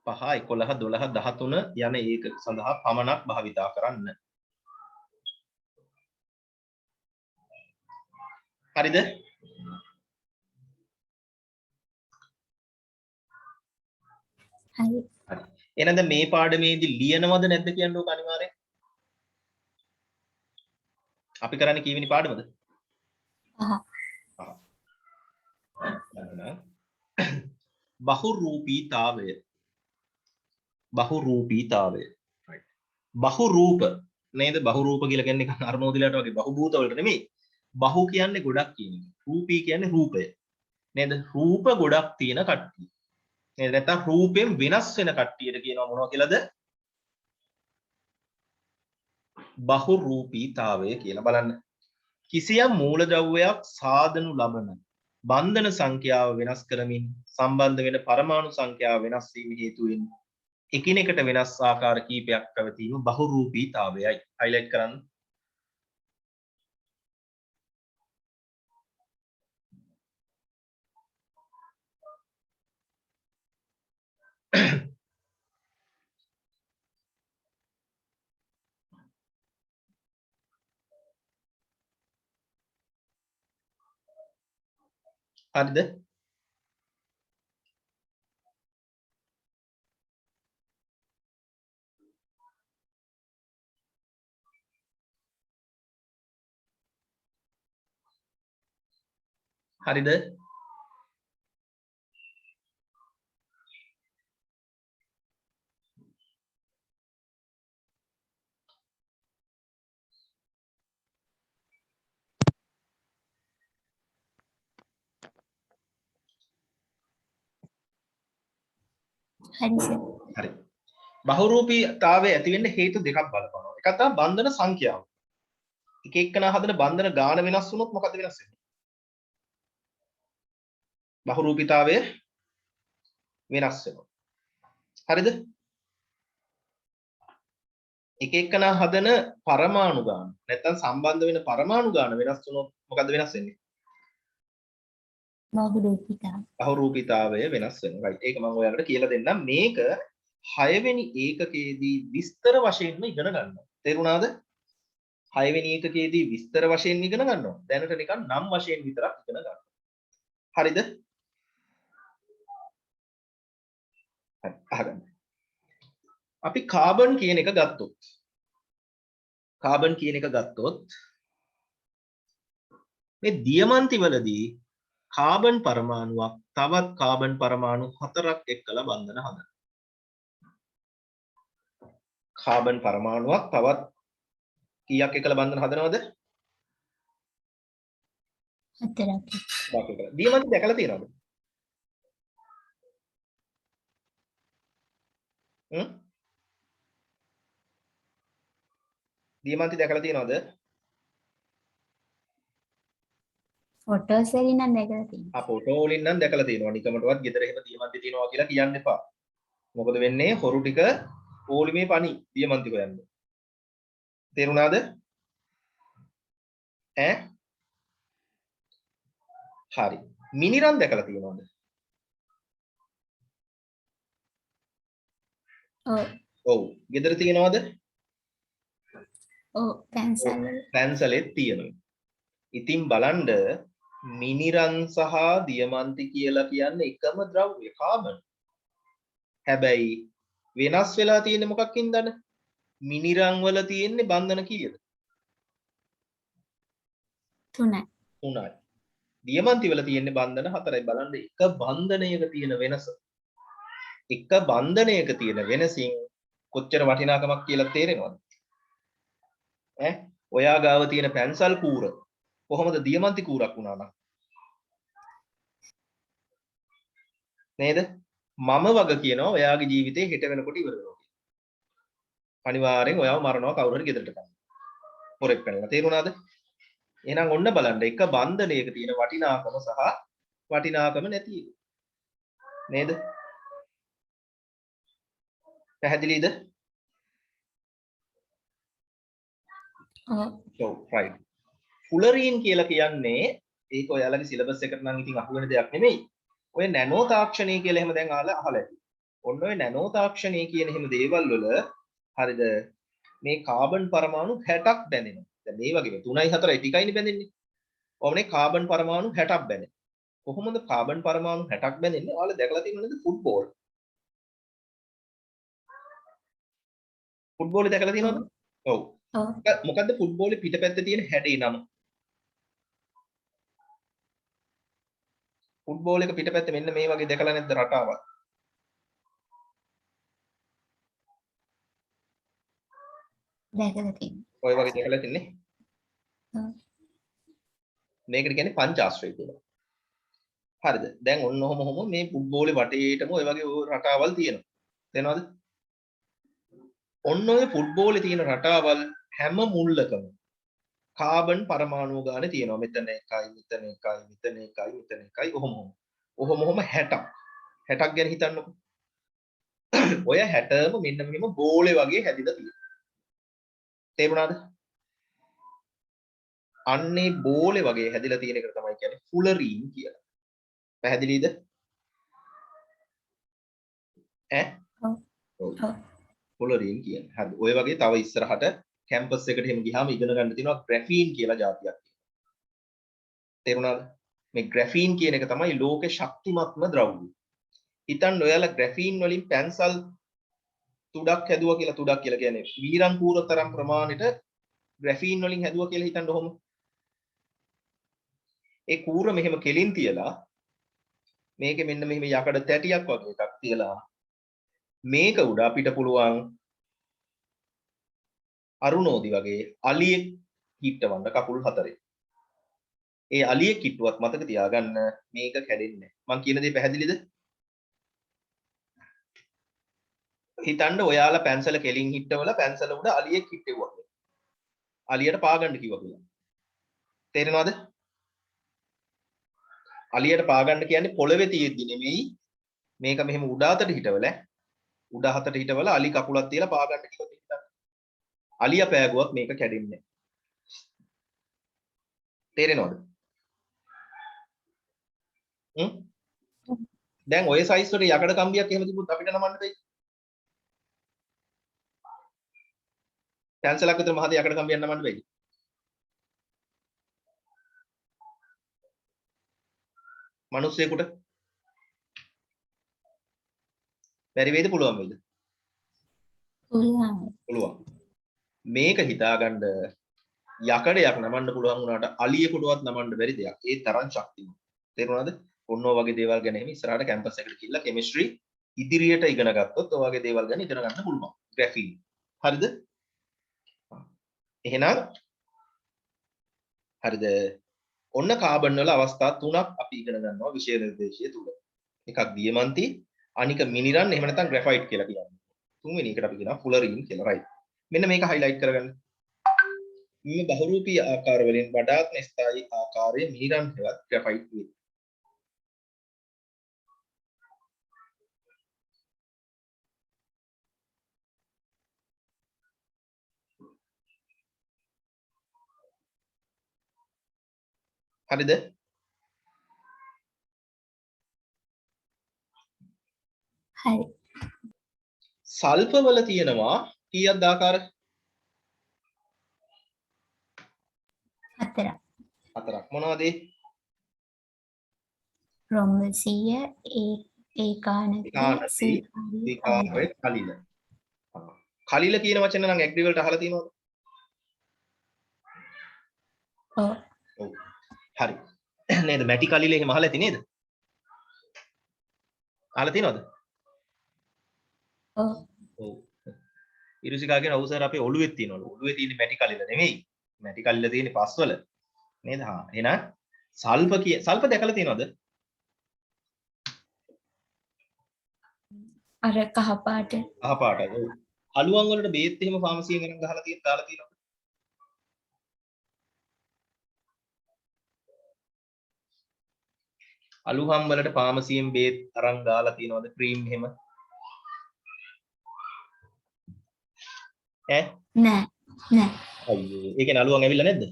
5 11 12 13 යන ඒකක සඳහා පමණක් භාවිතා කරන්න. හරිද? හරි. හරි. එහෙනම් දැන් මේ පාඩමේදී ලියනවද නැද්ද කියන්නකෝ අනිවාර්යෙන්. අපි කරන්නේ කීවෙනි පාඩමද? බහුරූපීතාවය. බහුරූපීතාවය. right. බහුරූප නේද? බහුරූප කියලා කියන්නේ නිකන් අර්මෝදිලාට වගේ බහුභූත වලට නෙමෙයි. බහු කියන්නේ ගොඩක් කියන එක. රූපී කියන්නේ රූපය. නේද? රූප ගොඩක් තියෙන කට්ටිය. නේද? නැත්නම් රූපයෙන් වෙනස් වෙන කට්ටියට කියනවා මොනවා කියලාද? බහුරූපීතාවය කියලා බලන්න. කිසියම් මූලද්‍රව්‍යයක් සාදනු ලබන බන්ධන සංඛ්‍යාව වෙනස් කරමින් සම්බන්ධ වෙන පරමාණු සංඛ්‍යාව වෙනස් වීම හේතුවෙන් එකිනෙකට වෙනස් ආකාර කීපයක් පැවතීම බහුරූපීතාවයයි. හයිලයිට් කරන්න. හරිද? හරිද? හරි සර්. හරි. බහුරූපීතාවය ඇති වෙන්න හේතු දෙකක් බලපානවා. එකක් තමයි බන්ධන සංඛ්‍යාව. එක එක්කෙනා හදන බන්ධන ගාන වෙනස් වුණොත් මොකද වෙනස් වෙන්නේ? බහුරූපීතාවය වෙනස් වෙනවා. හරිද? එක එක්කෙනා හදන පරමාණු ගාන නැත්නම් සම්බන්ධ වෙන පරමාණු ගාන වෙනස් වුණොත් මොකද වෙනස් වෙන්නේ? බහුරූපීතාව. බහුරූපීතාවය වෙනස් වෙනවා. right. ඒක මම ඔයාලට කියලා දෙන්නම්. මේක 6 වෙනි ඒකකයේදී විස්තර වශයෙන්ම ඉගෙන ගන්නවා. තේරුණාද? 6 වෙනි ඒකකයේදී විස්තර වශයෙන් ඉගෙන ගන්නවා. දැනට නිකන් නම් වශයෙන් විතරක් ඉගෙන ගන්නවා. හරිද? හරි. අහගන්න. අපි කාබන් කියන එක ගත්තොත් මේ දියමන්ති වලදී කාබන් පරමාණුවක් තවත් කාබන් පරමාණු 4ක් එක්කලා බන්ධන හදනවා. කාබන් පරමාණුවක් තවත් කීයක් එක්කලා බන්ධන හදනවද? 4ක්. දියමන්ති දැකලා තියෙනවද? දියමන්ති දැකලා තියෙනවද? ෆොටෝස් වලින් නම් දැකලා තියෙනවා. ෆොටෝ වලින් නම් දැකලා තියෙනවා. නිකමටවත් ගෙදර එහෙම දියමන්ති තියෙනවා කියලා කියන්න එපා. මොකද වෙන්නේ? හොරු ටික පොලිමේ පණි දියමන්ති හොයන්න. තේරුණාද? ඈ? හරි. මිනිරන් දැකලා තියෙනවද? ඔව්. ඔව්. ගෙදර තියෙනවද? ඔව්. පැන්සල් වල. පැන්සලෙත් තියෙනවා. ඉතින් බලන්න මිනිරන් සහ දියමන්ති කියලා කියන්නේ එකම ද්‍රව්‍ය කාබන්. හැබැයි වෙනස් වෙලා තියෙන්නේ මොකක්ින්දද? මිනිරන් වල තියෙන්නේ බන්ධන කීයද? 3යි. 3යි. දියමන්ති වල තියෙන්නේ බන්ධන 4යි. බලන්න එක බන්ධනයක තියෙන වෙනස. එක බන්ධනයක තියෙන වෙනසින් කොච්චර වටිනාකමක් කියලා තේරෙනවද? ඈ ඔයා ගාව තියෙන පැන්සල් කූර කොහොමද දියමන්ති කූරක් වුණා නම්? නේද? මම වග කියනවා ඔයාගේ ජීවිතේ හෙට වෙනකොට ඉවර වෙනවා කියලා. අනිවාර්යෙන් ඔයාව මරනවා කවුරු හරි ගෙදරට ගන්න. පොරෙක් පැනලා. තේරුණාද? එහෙනම් ඔන්න බලන්න එක බන්ධනයක තියෙන වටිනාකම සහ වටිනාකම නැති එක. නේද? පැහැදිලිද? ඔව් right. ෆුලරීන් කියලා කියන්නේ ඒක ඔයාලගේ සිලබස් එකට නම් ඉතින් අහු වෙන දෙයක් නෙමෙයි. ඔය නැනෝ තාක්ෂණය කියලා එහෙම දැන් අහලා ඇති. ඔන්න ඔය නැනෝ තාක්ෂණය කියන එහෙම දේවල් වල හරිද මේ කාබන් පරමාණු 60ක් බැඳෙනවා. දැන් මේ වගේ 3යි 4යි ටිකයිනේ බැඳෙන්නේ. ඔවනේ කාබන් පරමාණු 60ක් බැඳෙනවා. කොහොමද කාබන් පරමාණු 60ක් බැඳෙන්නේ? ඔයාලා දැකලා තියෙනවද ෆුට්බෝල්? ෆුට්බෝල් දැකලා තියෙනවද? ඔව්. මොකද්ද ෆුට්බෝලේ පිටපැත්තේ තියෙන හැඩේ නම? ෆුට්බෝල් එක පිටපැත්තේ මෙන්න මේ වගේ දැකලා නැද්ද රටාවක්? දැකලා තියෙනවා. ඔය වගේ දැකලා තින්නේ. මේකට කියන්නේ පංචාශ්‍රය කියලා. හරිද? දැන් ඔන්න ඔහොම මේ ෆුට්බෝලේ වටේටම ඔය වගේ රටාවල් තියෙනවා. තේරෙනවද? ඔන්න ඔය ෆුට්බෝලේ තියෙන රටාවල් හැම මුල්ලකම කාබන් පරමාණු ගානේ තියෙනවා. මෙතන 1යි, මෙතන 1යි, මෙතන 1යි, මෙතන 1යි ඔහොම 60ක්. 60ක් ගැන හිතන්නකෝ. ඔය 60ම මෙන්න මෙහෙම බෝලේ වගේ හැදිලා තියෙනවා. තේරුණාද? අන්නේ බෝලේ වගේ හැදිලා තියෙන එකට තමයි කියන්නේ ෆුලරීන් කියලා. පැහැදිලිද? ඔව්. ෆුලරීන් කියන්නේ. හරි. ඔය වගේ තව ඉස්සරහට කැම්පස් එකට එහෙම ගියාම ඉගෙන ගන්න තියෙනවා ග්‍රැෆීන් කියලා જાතියක්. තේරුණාද? මේ ග්‍රැෆීන් කියන එක තමයි ලෝකේ ශක්තිමත්ම ද්‍රව්‍යය. හිතන්න ඔයාලා ග්‍රැෆීන් වලින් පැන්සල් තුඩක් හැදුවා කියලා තුඩක් කියලා කියන්නේ වීරන් පූරතරම් ප්‍රමාණයට ග්‍රැෆීන් වලින් හැදුවා කියලා හිතන්න ඔහොම. ඒ කූර මෙහෙම කෙලින් තියලා මේකේ මෙන්න මෙහෙම යකඩ තැටියක් වගේ එකක් තියලා මේක උඩ අපිට පුළුවන් අරුණෝදි වගේ අලියෙක් හිටවන්න කකුල් හතරේ. ඒ අලියෙක් හිටුවත් මතක තියාගන්න මේක කැඩෙන්නේ නැහැ. මං කියන දේ පැහැදිලිද? හිතන්න ඔයාලා පැන්සල කෙලින් හිටවලා පැන්සල උඩ අලියෙක් හිටෙවුවා. අලියට පාගන්න කිව්වා කියලා. තේරෙනවද? අලියට පාගන්න කියන්නේ පොළවේ තියෙද්දි නෙමෙයි මේක මෙහෙම උඩ අතට හිටවලා උඩ හතට හිටවලා අලි කකුලක් තියලා පාගන්න කිව්වා කියලා. අලිය පෑගුවත් මේක කැඩෙන්නේ නැහැ. තේරෙනවද? දැන් ඔය සයිස් වලට යකඩ කම්බියක් එහෙම තිබුත් අපිට නමන්න බැයි. පැන්සලක් විතර මහත යකඩ කම්බියක් නමන්න බැයි. මිනිස්සෙකුට බැරි වේද පුළුවන් වේද? පුළුවන්. මේක හිතාගන්න යකඩයක් නමන්න පුළුවන් වුණාට අලියෙකුටවත් නමන්න බැරි දෙයක්. ඒ තරම් ශක්තිමත්. තේරුණාද? ඔන්න ඔය වගේ දේවල් ගැන එහෙම ඉස්සරහට කැම්පස් එකට ගිහිල්ලා කෙමිස්ට්‍රි ඉදිරියට ඉගෙන ගත්තොත් ඔය වගේ දේවල් ගැන ඉගෙන ගන්න පුළුවන්. ග්‍රැෆීන්. හරිද? එහෙනම් හරිද? ඔන්න කාබන් වල අවස්ථා තුනක් අපි ඉගෙන ගන්නවා විෂය නිර්දේශය තුල. එකක් දියමන්ති, අනික මිනිරන් එහෙම නැත්නම් ග්‍රැෆයිට් කියලා කියන්නේ. තුන්වෙනි එකට අපි කියනවා ෆුලරින් කියලා. රයිට්. මෙන්න මේක highlight කරගන්න. මේ බහුරූපී ආකාර වලින් වඩාත්ම ස්ථායී ආකාරයේ මිනිරන් හෙවත් ග්‍රැෆයිට් වේ. හරිද? හරි. සල්ප වල තියෙනවා කීයක් ආකාර? හතරක්. මොනවද ඒ? රොම්බසීය, ඒකානකීය, ස්වීකාරය, කලිල. කලිල කියන වචන නම් ඇග්‍රි වලට අහලා තියෙනවද? ඔව්. ඔව්. හරි. නේද? මැටි කලිල එහෙම අහලා ඇති නේද? අහලා තියෙනවද? ඔව්. ඔව්. ඉරුසිකාගෙන ඔව් සර් අපේ ඔළුවේ තියෙනවලු. ඔළුවේ තියෙන මැටි කලිල නෙමෙයි. මැටි කලිල තියෙන්නේ පස්වල. නේද? හා එහෙනම් සල්ප දැකලා තියෙනවද? අර කහ පාට අහ පාටයි. ඔව්. අලුවන් වලට බේත් එහෙම ෆාමසියෙන් අරන් දාලා තියෙනවද? අලුහම් වලට ෆාමසියෙන් බේත් අරන් දාලා තියෙනවද? ක්‍රීම් එහෙම? ඈ? නෑ නෑ අයියෝ. ඒ කියන්නේ අලුවන් ඇවිල්ලා නැද්ද?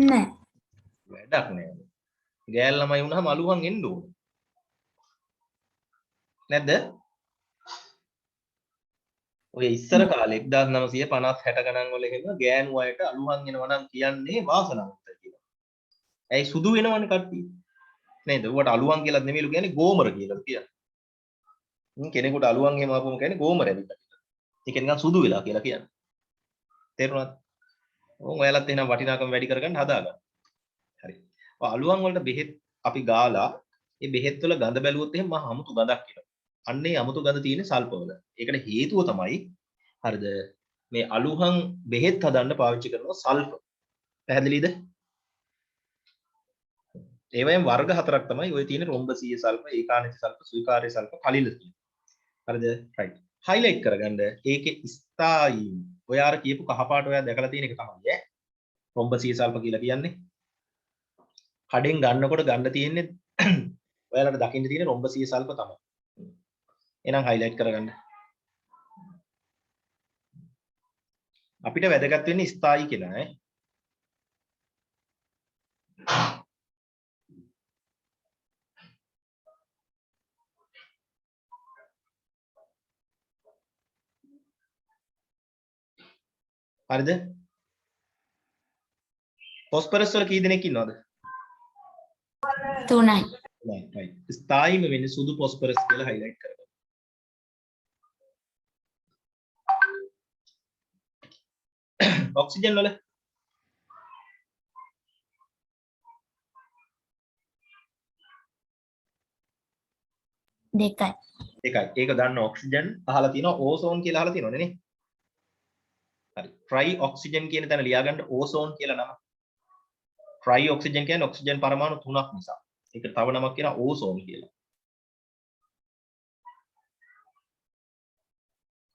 නෑ වැඩක් නෑ. ගෑල් ළමයි වුණාම අලුවන් එන්න ඕනේ. නැද්ද? ඔය ඉස්සර කාලේ 1950 60 ගණන් වල එහෙම ගෑනු අයට අලුවන් එනවා නම් කියන්නේ වාසනාවන්තයි කියලා. ඇයි සුදු වෙනවනේ කට්ටිය. නේද? ඌට අලුවන් කියලාත් නෙමෙයිලු කියන්නේ ගෝමර කියලා කියන්නේ. කෙනෙකුට අලුවන් එහෙම ආපුවම කියන්නේ ගෝමර ඇවිල්ලා කියලා. ඒක නිකන් සුදු වෙලා කියලා කියන්නේ. තේරුණාද? ඔයාලත් එහෙනම් වටිනාකම වැඩි කරගන්න හදාගන්න. හරි. ඔය අලුවන් වලට බෙහෙත් අපි ගාලා ඒ බෙහෙත් වල ගඳ බැලුවොත් එහෙම මහ අමුතු ගඳක් එනවා. අන්නේ අමුතු ගඳ තියෙන්නේ සල්පවල. ඒකට හේතුව තමයි හරිද මේ අලුහන් බෙහෙත් හදන්න පාවිච්චි කරනවා සල්ෆර්. පැහැදිලිද? ඒවෙන් වර්ග හතරක් තමයි ඔය තියෙන රොම්බසීය සල්ෆර්, ඒකානිත සල්ෆර්, ස්වීකාර්ය සල්ෆර්, කලිල තියෙන්නේ. හරිද? රයිට්. හයිලයිට් කරගන්න ඒකේ ස්ථායි ඔය අර කියපු කහපාට ඔයා දැකලා තියෙන එක තමයි ඈ. රොම්බසීය සල්ෆර් කියලා කියන්නේ. කඩෙන් ගන්නකොට ගන්න තියෙන්නේ ඔයාලට දකින්න තියෙන රොම්බසීය සල්ෆර් තමයි. එහෙනම් හයිලයිට් කරගන්න. අපිට වැදගත් වෙන්නේ ස්ථායි කියලා ඈ. හරිද? ෆොස්ෆරස් වල කී දෙනෙක් ඉන්නවද? 3යි right. ස්ථායිම වෙන්නේ සුදු ෆොස්ෆරස් කියලා හයිලයිට් කරගන්න. ඔක්සිජන් වල දෙකයි එකයි. ඒක දන්න ඔක්සිජන් අහලා තියෙනවා ඕසෝන් කියලා අහලා තියෙනවනේ නේ. හරි. ට්‍රයි ඔක්සිජන් කියන තැන ලියාගන්න ඕසෝන් කියලා නම. ට්‍රයි ඔක්සිජන් කියන්නේ ඔක්සිජන් පරමාණු 3ක් නිසා. ඒකට තව නමක් කියනවා ඕසෝන් කියලා.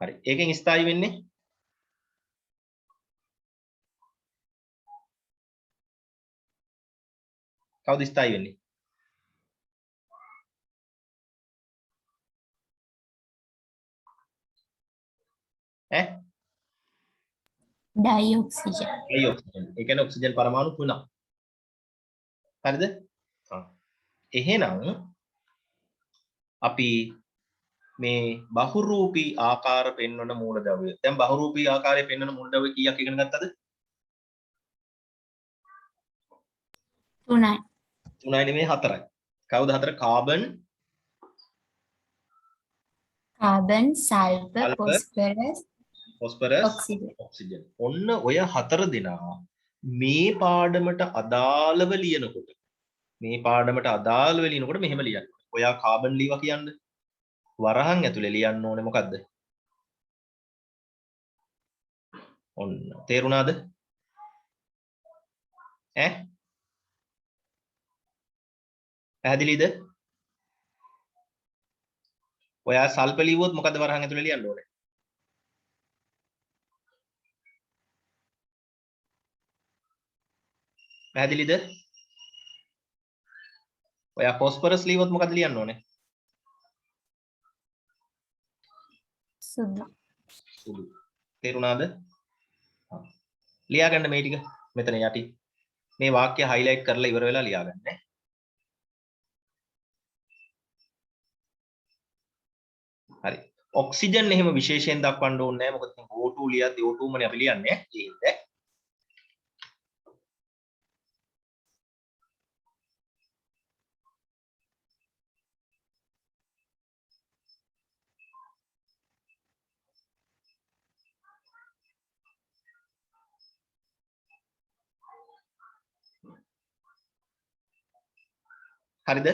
හරි. ඒකෙන් ස්ථායි වෙන්නේ කවුද ස්ථායි වෙන්නේ? ඈ? ඩයිඔක්සිජන් ට්‍රයි ඔක්සිජන්. ඒ කියන්නේ ඔක්සිජන් පරමාණු 3ක්. හරිද? එහෙනම් අපි මේ බහුරූපී ආකාර පෙන්වන මූලද්‍රව්‍ය. දැන් බහුරූපී ආකාරය පෙන්වන මූලද්‍රව්‍ය කීයක් ඉගෙන ගත්තද? 3යි 3යි නෙමෙයි 4යි. කවුද 4? Carbon, carbon sulphur sulphur, phosphorus phosphorus, oxygen oxygen. ඔන්න ඔය 4 දෙනා මේ පාඩමට අදාළව ලියනකොට මෙහෙම ලියන්න. ඔයා කාබන් ලීවා කියන්නේ වරහන් ඇතුලේ ලියන්න ඕනේ මොකද්ද? ඔන්න තේරුණාද? ඈ? පැහැදිලිද? ඔයා සල්ප ලිව්වොත් මොකද්ද වරහන් ඇතුලේ ලියන්න ඕනේ? පැහැදිලිද? ඔයා ෆොස්ෆරස් ලිව්වොත් මොකද්ද ලියන්න ඕනේ? සුදු සුදු. තේරුණාද? ලියාගන්න මේ ටික මෙතන යටි. මේ වාක්‍ය හයිලයිට් කරලා ඉවර වෙලා ලියාගන්න ඈ. හරි. ඔක්සිජන් එහෙම විශේෂයෙන් දක්වන්න ඕනේ නැහැ. මොකද O2 ලියද්දී O2 මනේ අපි ලියන්නේ. ඒ හින්දා හරිද?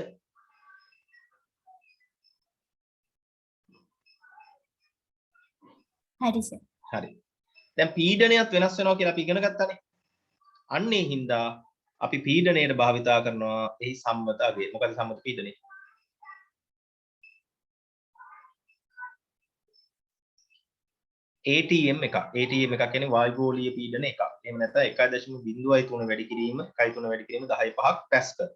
හරි සර් හරි. දැන් පීඩනයත් වෙනස් වෙනවා කියලා අපි ඉගෙන ගත්තානේ. අන්නේ හින්දා අපි පීඩණයට භාවිතා කරනවා එහි සම්මත අගය. මොකද සම්මත පීඩනය? ATM එක. ATM එකක් කියන්නේ වායුගෝලීය පීඩන එකක්. එහෙම නැත්නම් 1.03 වැඩි කිරීම 1.3 වැඩි කිරීම 10/5 පැස්කල්.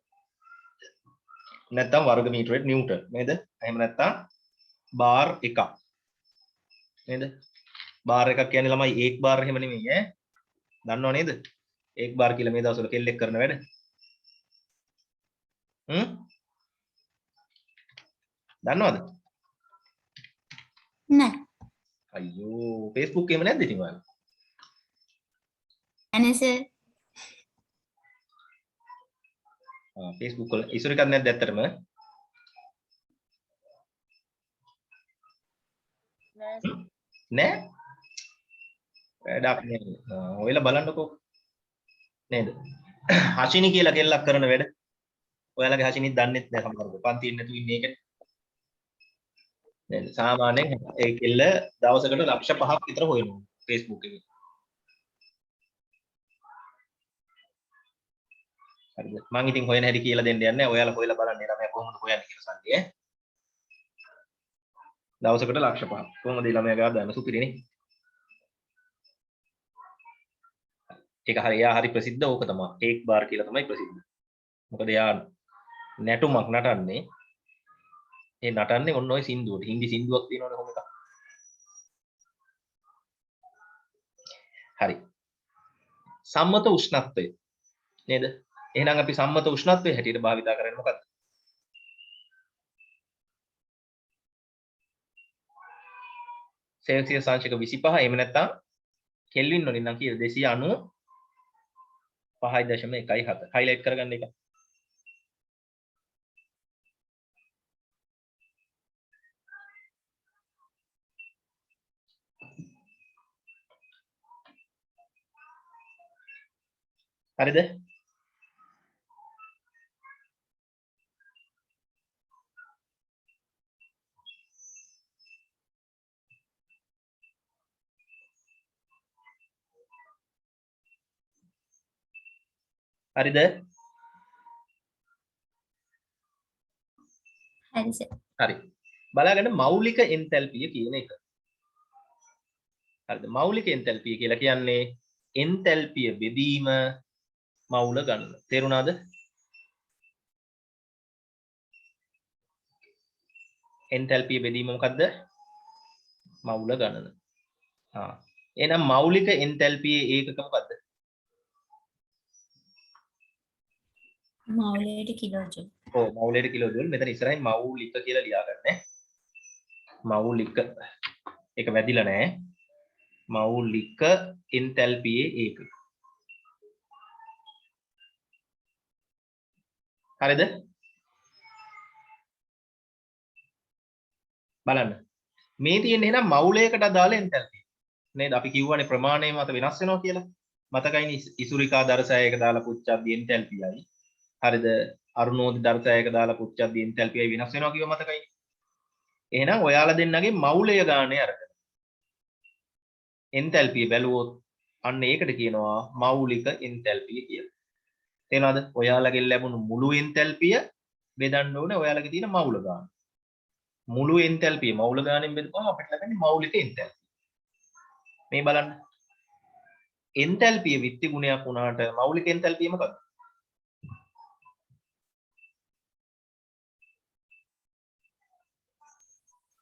නැත්නම් වර්ග මීටරයට නිව්ටන්. නේද? එහෙම නැත්නම් බාර් එකක්. නේද? බාර් එකක් කියන්නේ ළමයි 1 බාර් එහෙම නෙමෙයි ඈ. දන්නව නේද? 1 බාර් කියලා මේ දවස්වල කෙල්ලෙක් කරන වැඩ. දන්නවද? නෑ. අයියෝ Facebook එකේම නැද්ද ඉතින් ඔයාලා? අනේ සර්. Facebook වල ඉස්සර එකක් නැද්ද ඇත්තටම? නෑ. වැඩක් නෑ. ඔයලා බලන්නකෝ. නේද? හෂිනි කියලා කෙල්ලක් කරන වැඩ. ඔයාලගේ හෂිනිත් දන්නෙත් නෑ සමහරවිට. පන්තියෙන් නැතු ඉන්නේ ඒක. නේද? සාමාන්‍යයෙන් ඒ කෙල්ල දවසකට ලක්ෂ 5ක් විතර හොයනවා Facebook එකේ. හරිද? මම ඉතින් හොයන හැටි කියලා දෙන්න යන්නේ නැහැ. ඔයාලා හොයලා බලන්න ළමයා කොහොමද හොයන්නේ කියලා සල්ලි ඈ. දවසකට ලක්ෂ 5ක්. කොහොමද ළමයා ගාව දාන්න සුපිරිනේ. ඒක හරි එයා හරි ප්‍රසිද්ධ ඕක තමයි. ඒක බාර් කියලා තමයි ප්‍රසිද්ධ. මොකද එයා නැටුමක් නටන්නේ. ඒ නටන්නේ ඔන්න ඔය සින්දුවට. හින්දි සින්දුවක් තියෙනවනේ කොහොමද? හරි. සම්මත උෂ්ණත්වය. නේද? එහෙනම් අපි සම්මත උෂ්ණත්වයේ හැටියට භාවිතා කරන්නේ මොකක්ද? සෙල්සියස් අංශක 25 එහෙම නැත්නම් කෙල්වින් වලින් නම් කීයද 295.17 හයිලයිට් කරගන්න එක. හරිද? හරිද? හරි සර්. හරි. බලාගන්න මෞලික එන්තැල්පිය කියන එක. හරිද? මෞලික එන්තැල්පිය කියලා කියන්නේ එන්තැල්පිය බෙදීම මවුල ගන්න. තේරුණාද? එන්තැල්පිය බෙදීම මොකද්ද? මවුල ගණන. එහෙනම් මෞලික එන්තැල්පියේ ඒකක මොකද්ද? මවුලයට කිලෝජූල්. ඔව් මවුලයට කිලෝජූල්. මෙතන ඉස්සරහින් මෞලික කියලා ලියාගන්න ඈ. මෞලික. ඒක වැදිලා නැහැ. මෞලික එන්තැල්පියේ ඒකක. හරිද? බලන්න. මේ තියෙන්නේ එහෙනම් මවුලයකට අදාළ එන්තැල්පිය. නේද? අපි කියවනේ ප්‍රමාණය මත වෙනස් වෙනවා කියලා. මතකයිනේ ඉසුරිකා දරසයක දාලා පුච්චද්දී එන්තැල්පියයි. හරිද? අරුණෝදි දරසයක දාලා පුච්චද්දී එන්තැල්පියයි වෙනස් වෙනවා කියව මතකයිනේ. එහෙනම් ඔයාලා දෙන්නගේ මවුලය ගානේ අරගෙන එන්තැල්පිය බැලුවොත් අන්න ඒකට කියනවා මෞලික එන්තැල්පිය කියලා. තේරෙනවද? ඔයාලගෙන් ලැබුණු මුළු එන්තැල්පිය බෙදන්න ඕනේ ඔයාලගේ තියෙන මවුල ගාන. මුළු එන්තැල්පිය මවුල ගානෙන් බෙදපුවම අපිට ලැබෙන්නේ මෞලික එන්තැල්පිය. මේ බලන්න. එන්තැල්පිය විත්ති ගුණයක් වුණාට මෞලික එන්තැල්පිය මොකක්ද?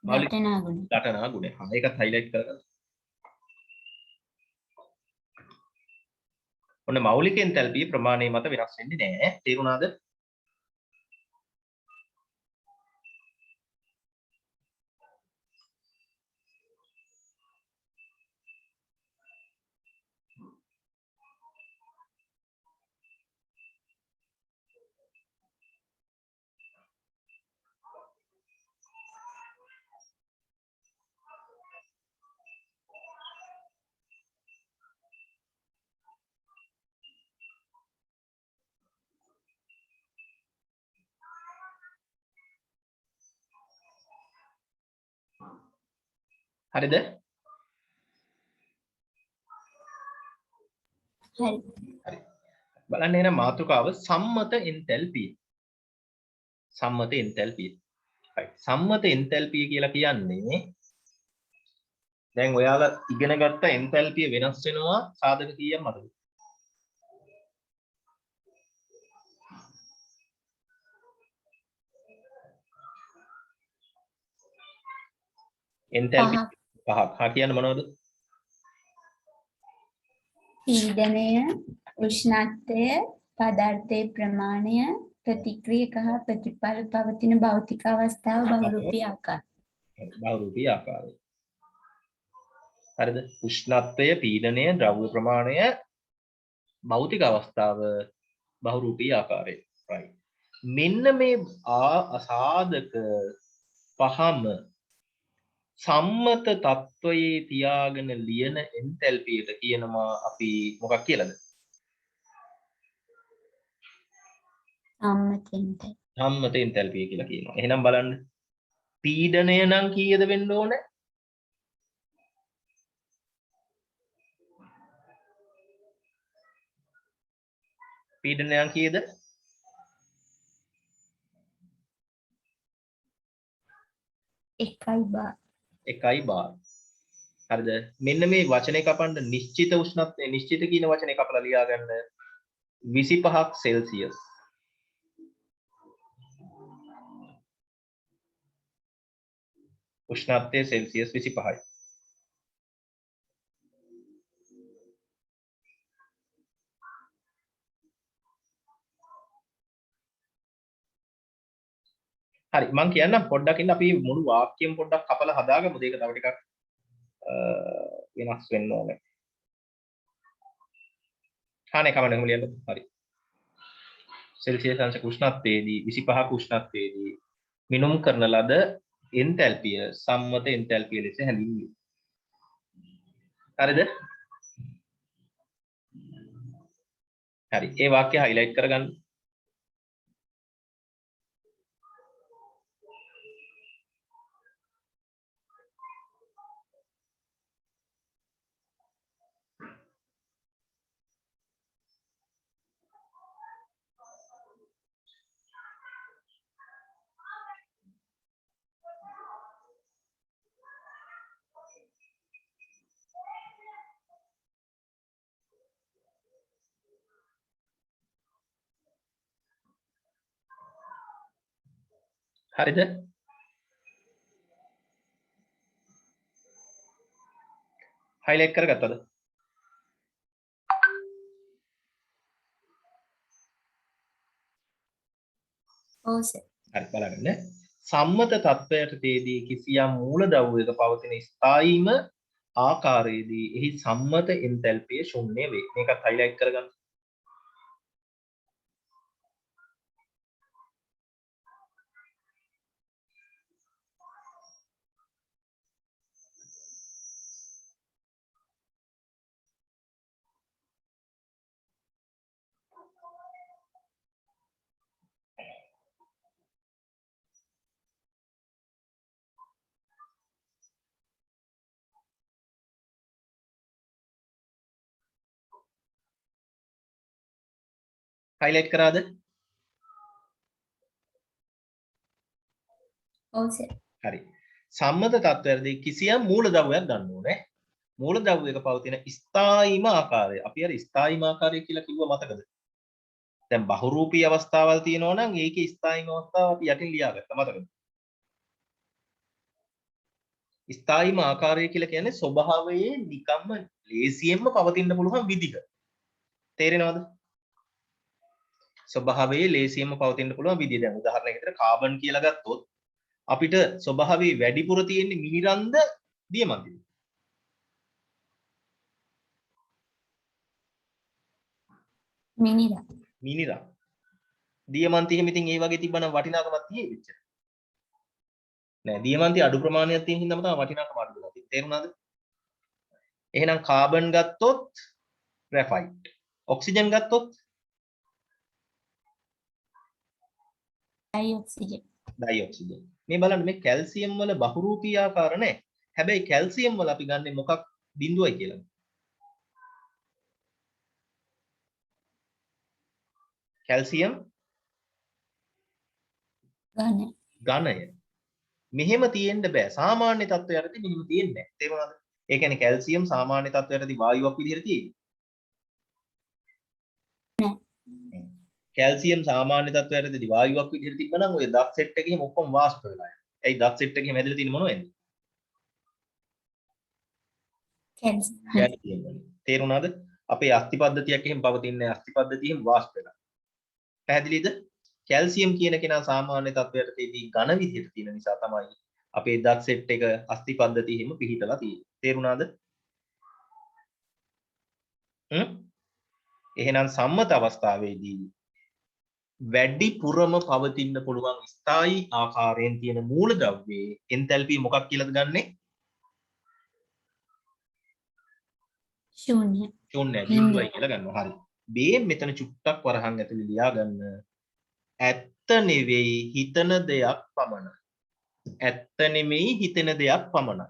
ඝටනා ගුණ. ඝටනා ගුණය. ඒකත් හයිලයිට් කරගන්න. ඔන්න මෞලික එන්තැල්පිය ප්‍රමාණය මත වෙනස් වෙන්නේ නැහැ. තේරුණාද? හරිද? හරි. හරි. බලන්න එහෙනම් මාතෘකාව සම්මත එන්තැල්පිය. සම්මත එන්තැල්පිය. right. සම්මත එන්තැල්පිය කියලා කියන්නේ දැන් ඔයාලා ඉගෙන ගත්ත එන්තැල්පිය වෙනස් වෙනවා සාධක කීයක් මතකද? එන්තැල්පි පහක්. හා කියන්නේ මොනවද? පීඩනය, උෂ්ණත්වය, පදාර්ථයේ ප්‍රමාණය, ප්‍රතික්‍රියක හා ප්‍රතිඵල පවතින භෞතික අවස්ථාව බහුරූපී ආකාරය. බහුරූපී ආකාරය. හරිද? උෂ්ණත්වය, පීඩනය, ද්‍රව්‍ය ප්‍රමාණය, භෞතික අවස්ථාව, බහුරූපී ආකාරය. right. මෙන්න මේ අසාධක පහම සම්මත තත්වයේ තියාගෙන ලියන එන්තැල්පියට කියනවා අපි මොකක් කියලාද? සම්මත එන්තැල්පිය කියලා කියනවා. එහෙනම් බලන්න. පීඩනය නම් කීයද වෙන්න ඕනේ? පීඩනය නම් කීයද? 1 bar. 1 bar. හරිද? මෙන්න මේ වචනේ කපන්න නිශ්චිත උෂ්ණත්වය නිශ්චිත කියන වචනේ කපලා ලියා ගන්න 25ක් සෙල්සියස්. උෂ්ණත්වය සෙල්සියස් 25යි. හරි මම කියන්නම් පොඩ්ඩක් ඉන්න අපි මුළු වාක්‍යයම පොඩ්ඩක් කපලා හදාගමු දෙක තව ටිකක් වෙනස් වෙන්න ඕනේ. හානේ කමන්න එහෙම ලියන්න. හරි. සෙල්සියස් අංශක උෂ්ණත්වයේදී 25ක උෂ්ණත්වයේදී මිනුම් කරන ලද එන්තැල්පිය සම්මත එන්තැල්පිය ලෙස හැඳින්වේ. හරිද? හරි. ඒ වාක්‍ය highlight කරගන්න. හරිද? highlight කරගත්තද? ඔව් සර්. හරි බලන්න. සම්මත තත්වයටදී කිසියම් මූලද්‍රව්‍යයක පවතින ස්ථායීම ආකාරයේදී එහි සම්මත එන්තැල්පිය ශුන්‍ය වේ. මේකත් highlight කරගන්න. highlight කරාද? ඔව් සර්. හරි. සම්මත තත්වයේදී කිසියම් මූලද්‍රව්‍යයක් ගන්න ඕනේ. මූලද්‍රව්‍යයක පවතින ස්ථායීම ආකාරය. අපි අර ස්ථායීම ආකාරය කියලා කිව්ව මතකද? දැන් බහුරූපී අවස්ථාවල් තියෙනවා නම් ඒකේ ස්ථායීම අවස්ථාව අපි යටින් ලියාගත්තා මතකද? ස්ථායීම ආකාරය කියලා කියන්නේ ස්වභාවයේ නිකම්ම ලේසියෙන්ම පවතින්න පුළුවන් විදිහ. තේරෙනවද? ස්වභාවයේ ලේසියෙන්ම පවතින්න පුළුවන් විදිහ. දැන් උදාහරණයකට කාබන් කියලා ගත්තොත් අපිට ස්වභාවයේ වැඩිපුර තියෙන්නේ මිනිරන්ද දියමන්තිද? මිනිරා. මිනිරන්. දියමන්ති එහෙම ඉතින් ඒ වගේ තිබ්බනම් වටිනාකමක් තියෙයිද? නෑ දියමන්ති අඩු ප්‍රමාණයක් තියෙන හින්දාම තමයි වටිනාකම අඩු වෙලා තියෙන්නේ. තේරුණාද? එහෙනම් කාබන් ගත්තොත් ග්‍රැෆයිට්. ඔක්සිජන් ගත්තොත් ඩයිඔක්සිජන්. ඩයිඔක්සිජන්. මේ බලන්න මේ කැල්සියම් වල බහුරූපී ආකාර නැහැ. හැබැයි කැල්සියම් වල අපි ගන්නෙ මොකක් බිඳුවයි කියලා. කැල්සියම් ගන්න. ඝනය. මෙහෙම තියෙන්න බෑ. සාමාන්‍ය තත්ත්වයටදී මෙහෙම තියෙන්නේ නැහැ. තේරුණාද? ඒ කියන්නේ කැල්සියම් සාමාන්‍ය තත්ත්වයටදී වායුවක් විදිහට තියෙන්නේ. නෑ. කැල්සියම් සාමාන්‍ය තත්ත්වයටදී වායුවක් විදිහට තිබ්බනම් ඔය දත් සෙට් එකේම ඔක්කොම වාෂ්ප වෙලා යනවා. ඇයි දත් සෙට් එකේම හැදලා තියෙන්නේ මොනවද? කැල්සියම් වලින්. තේරුණාද? අපේ අස්ථි පද්ධතියක් එහෙම පවතින්නේ අස්ථි පද්ධතියෙන් වාෂ්ප වෙලා. පැහැදිලිද? කැල්සියම් කියන කෙනා සාමාන්‍ය තත්ත්වයටදී ඝන විදිහට තියෙන නිසා තමයි අපේ දත් සෙට් එක අස්ථි පද්ධතියෙම පිහිටලා තියෙන්නේ. තේරුණාද? එහෙනම් සම්මත අවස්ථාවේදී වැඩිපුරම පවතින්න පුළුවන් ස්ථායී ආකාරයෙන් තියෙන මූලද්‍රව්‍යයේ එන්තැල්පි මොකක් කියලාද ගන්නෙ? ශූන්‍ය. ශූන්‍යයි බිඳුවයි කියලා ගන්නවා. හරි. මේ මෙතන චුට්ටක් වරහන් ඇතුලේ ලියා ගන්න. ඇත්ත නෙවෙයි හිතන දෙයක් පමණයි. ඇත්ත නෙමෙයි හිතන දෙයක් පමණයි.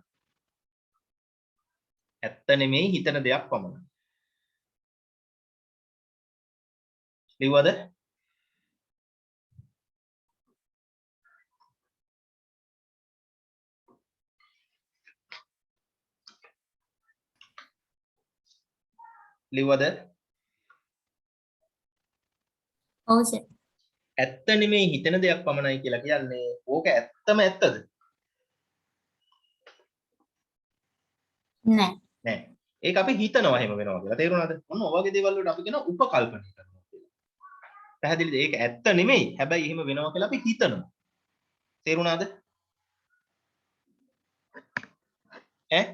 ඇත්ත නෙමෙයි හිතන දෙයක් පමණයි. ලිව්වද? ලිව්වද? ඔව් සර්. ඇත්ත නෙමෙයි හිතන දෙයක් පමණයි කියලා කියන්නේ ඕක ඇත්තම ඇත්තද? නෑ. නෑ. ඒක අපි හිතනවා එහෙම වෙනවා කියලා. තේරුණාද? ඔන්න ඔය වගේ දේවල් වලට අපි කියන උපකල්පනය කරනවා කියලා. පැහැදිලිද? ඒක ඇත්ත නෙමෙයි. හැබැයි එහෙම වෙනවා කියලා අපි හිතනවා. තේරුණාද? ඈ?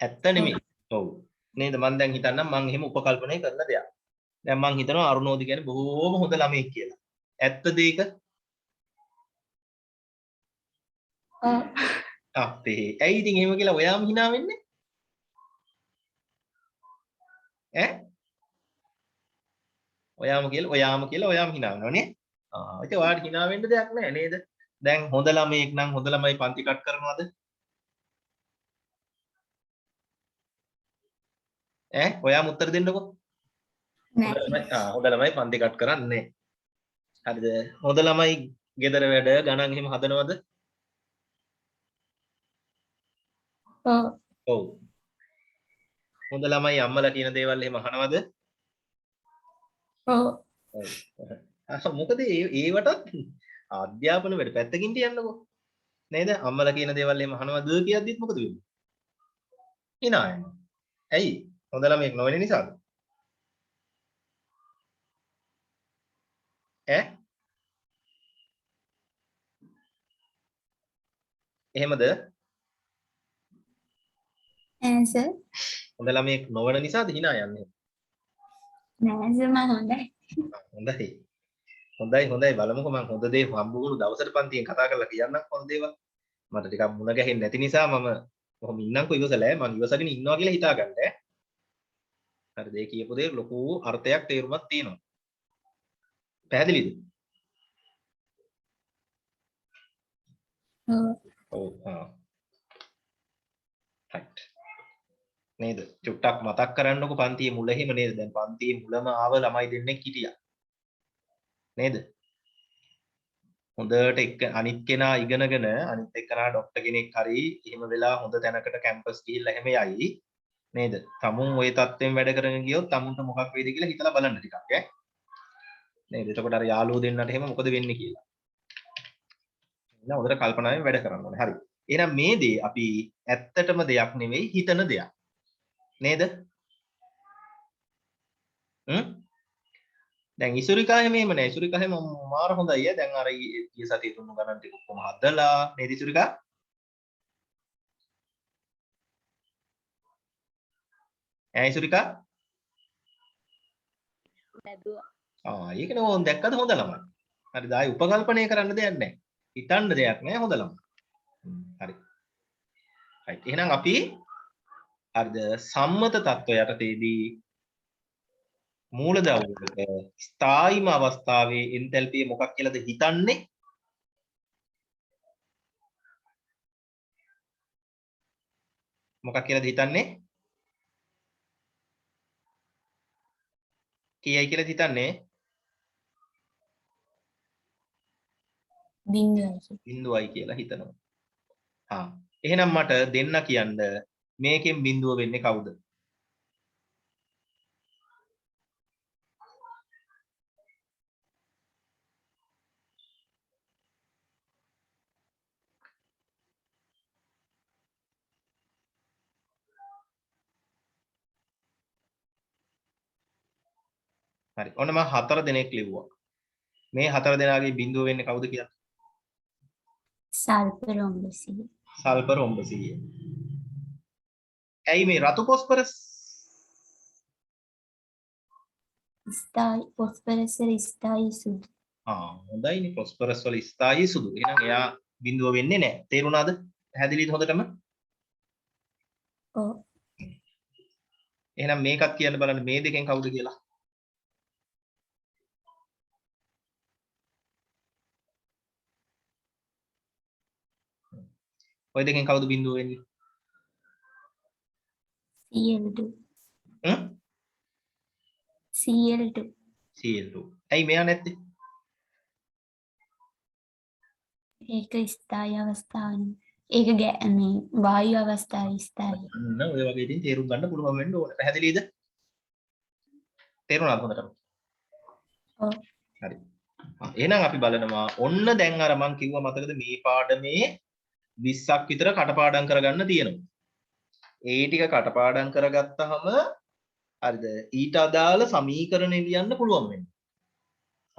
ඇත්ත නෙමෙයි. ඔව්. නේද? මම දැන් හිතන්නම් මම එහෙම උපකල්පනය කරන දෙයක්. දැන් මම හිතනවා අරුණෝදි කියන්නේ බොහෝම හොඳ ළමයෙක් කියලා. ඇත්තද ඒක? ඔව්. අපේ. ඇයි ඉතින් එහෙම කියලා ඔයාම hina වෙන්නේ? ඈ? ඔයාම කියලා ඔයාම hina වෙනවා නේ? ඉතින් ඔයාලට hina වෙන්න දෙයක් නැහැ නේද? දැන් හොඳ ළමයෙක් නම් හොඳ ළමයි පන්ති කට් කරනවද? ඔයාම උත්තර දෙන්නකෝ. නෑ. හොඳ ළමයි පන්ති කට් කරන්නේ. හරිද? හොඳ ළමයි ගෙදර වැඩ ගණන් එහෙම හදනවද? ඔව්. ඔව්. හොඳ ළමයි අම්මලා කියන දේවල් එහෙම අහනවද? ඔව්. ඔව්. මොකද ඒවටත් අධ්‍යාපන වැඩ පැත්තකින් තියන්නකෝ. නේද? අම්මලා කියන දේවල් එහෙම අහනවද කියද්දිත් මොකද වෙන්නේ? hina යනවා. ඇයි? හොඳ ළමයෙක් නොවෙන නිසාද? ඈ? එහෙමද? answer හොඳ ළමයෙක් නොවන නිසාද hina යන්නේ? නෑ සර් මම හොඳයි. හොඳයි. හොඳයි බලමුකෝ මම හොඳ දේ හම්බුණු දවසට පන්තියෙන් කතා කරලා කියන්නම් හොඳ දේවල්. මට ටිකක් මුණ ගැහෙන්නේ නැති නිසා මම කොහොම ඉන්නම්කෝ ඉවසලා මම ඉවසගෙන ඉන්නවා කියලා හිතාගන්න ඈ. හරිද? ඒ කියපු දේ ලොකු අර්ථයක් තේරුමක් තියෙනවා. පැහැදිලිද? ඔව්. ඔව්. right. නේද? චුට්ටක් මතක් කරන්නකො පන්තියේ මුල එහෙම නේද? දැන් පන්තියේ මුලම ආව ළමයි දෙන්නෙක් හිටියා. නේද? හොඳට එක්ක අනිත් කෙනා ඉගෙනගෙන අනිත් එක්කනා ડોක්ටර් කෙනෙක් හරි එහෙම වෙලා හොඳ තැනකට කැම්පස් ගිහිල්ලා එහෙම යයි. නේද? තමුන් ওই තත්ත්වෙන් වැඩ කරගෙන ගියොත් තමුන්ට මොකක් වෙයිද කියලා හිතලා බලන්න ටිකක් ඈ. නේද? එතකොට අර යාළුවෝ දෙන්නට එහෙම මොකද වෙන්නේ කියලා. නේද? හොඳට කල්පනාවෙන් වැඩ කරන්න ඕනේ. හරි. එහෙනම් මේ දේ අපි ඇත්තටම දෙයක් නෙවෙයි හිතන දෙයක්. නේද? දැන් ඉසුරිකා එහෙම නෑ. ඉසුරිකා එහෙම මාර හොඳයි ඈ. දැන් අර ඊයේ සතියේ තුන්ු ගණන් ටික ඔක්කොම හදලා නේද ඉසුරිකා? ඉසුරිකා? ඒකනේ ඕන් දැක්කද හොඳ ළමයි. හරිද? ආයි උපකල්පනය කරන්න දෙයක් නැහැ. හිතන්න දෙයක් නැහැ හොඳ ළමයි. හරි. right. එහෙනම් අපි හරිද සම්මත තත්ත්වය යටතේදී මූලද්‍රව්‍යයක ස්ථායීම අවස්ථාවේ එන්තැල්පිය මොකක් කියලාද හිතන්නේ? මොකක් කියලාද හිතන්නේ? කීයයි කියලා හිතන්නේ? බිඳුවයි කියලා හිතනවා. හා. එහෙනම් මට දෙන්න කියන්න මේකෙන් බිඳුව වෙන්නේ කවුද? හරි. ඔන්න මම 4 දෙනෙක් ලිව්වා. මේ 4 දෙනාගේ බිඳුව වෙන්නේ කවුද කියලා? සල්ප රොම්බසිය. සල්ප රොම්බසිය. ඇයි මේ රතු පොස්පරස්? ස්ථායි පොස්පරස් වල ස්ථායි සුදු. හොඳයිනේ පොස්පරස් වල ස්ථායි සුදු. එහෙනම් එයා බිඳුව වෙන්නේ නැහැ. තේරුණාද? පැහැදිලිද හොඳටම? ඔව්. එහෙනම් මේකත් කියන්න බලන්න මේ දෙකෙන් කවුද කියලා. ඔය දෙකෙන් කවුද බිඳුව වෙන්නේ? Cl2. හ්ම්? Cl2. Cl2. ඇයි මෙයා නැත්තේ? ඒක ස්ථායි අවස්ථාවනේ. ඒක මේ වායු අවස්ථාවේ ස්ථායි. ඔය වගේ ඉතින් තේරුම් ගන්න පුළුවන් වෙන්න ඕනේ. පැහැදිලිද? තේරුණාද හොඳටම? ඔව්. හරි. එහෙනම් අපි බලනවා ඔන්න දැන් අර මං කිව්වා මතකද මේ පාඩමේ 20ක් විතර කටපාඩම් කරගන්න තියෙනවා. ඒ ටික කටපාඩම් කරගත්තාම හරිද? ඊට අදාළ සමීකරණ ලියන්න පුළුවන් වෙනවා.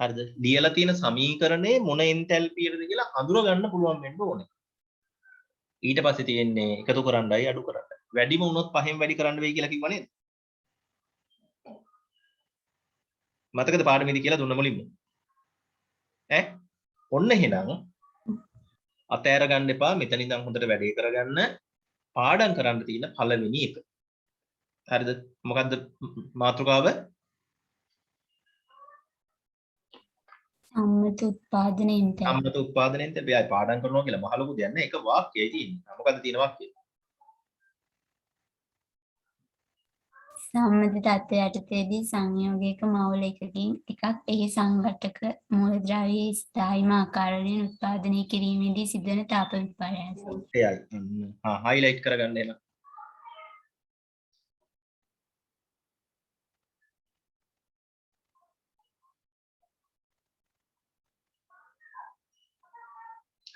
හරිද? ලියලා තියෙන සමීකරණේ මොන එන්තැල්පියද කියලා අඳුර ගන්න පුළුවන් වෙන්න ඕනේ. ඊට පස්සේ තියෙන්නේ එකතු කරන්නයි අඩු කරන්නයි. වැඩිම වුණොත් පහෙන් වැඩි කරන්න වෙයි කියලා කිව්වා නේද? මතකද පාඩමේදී කියලා දුන්න මුලින්ම? ඔන්න එහෙනම් අතෑර ගන්න එපා. මෙතන ඉඳන් හොඳට වැඩේ කරගන්න. පාඩම් කරන්න තියෙන පළවෙනි එක. හරිද? මොකද්ද මාතෘකාව? සම්මත උත්පාදනයෙන් තැන්. සම්මත උත්පාදනයෙන් තැබයි පාඩම් කරනවා කියලා මහ ලොකු දෙයක් නෑ. ඒක වාක්‍යයයි තියෙන්නේ. මොකද්ද තියෙන වාක්‍යය? සම්මත තත්ත්වය යටතේදී සංයෝගයක මවුල එකකින් එකක් එහි සංඝටක මූලද්‍රව්‍යයේ ස්ථායිම ආකාරයෙන් උත්පාදනය කිරීමේදී සිදුවන තාප විපර්යාසය. එයයි. හයිලයිට් කරගන්න එන.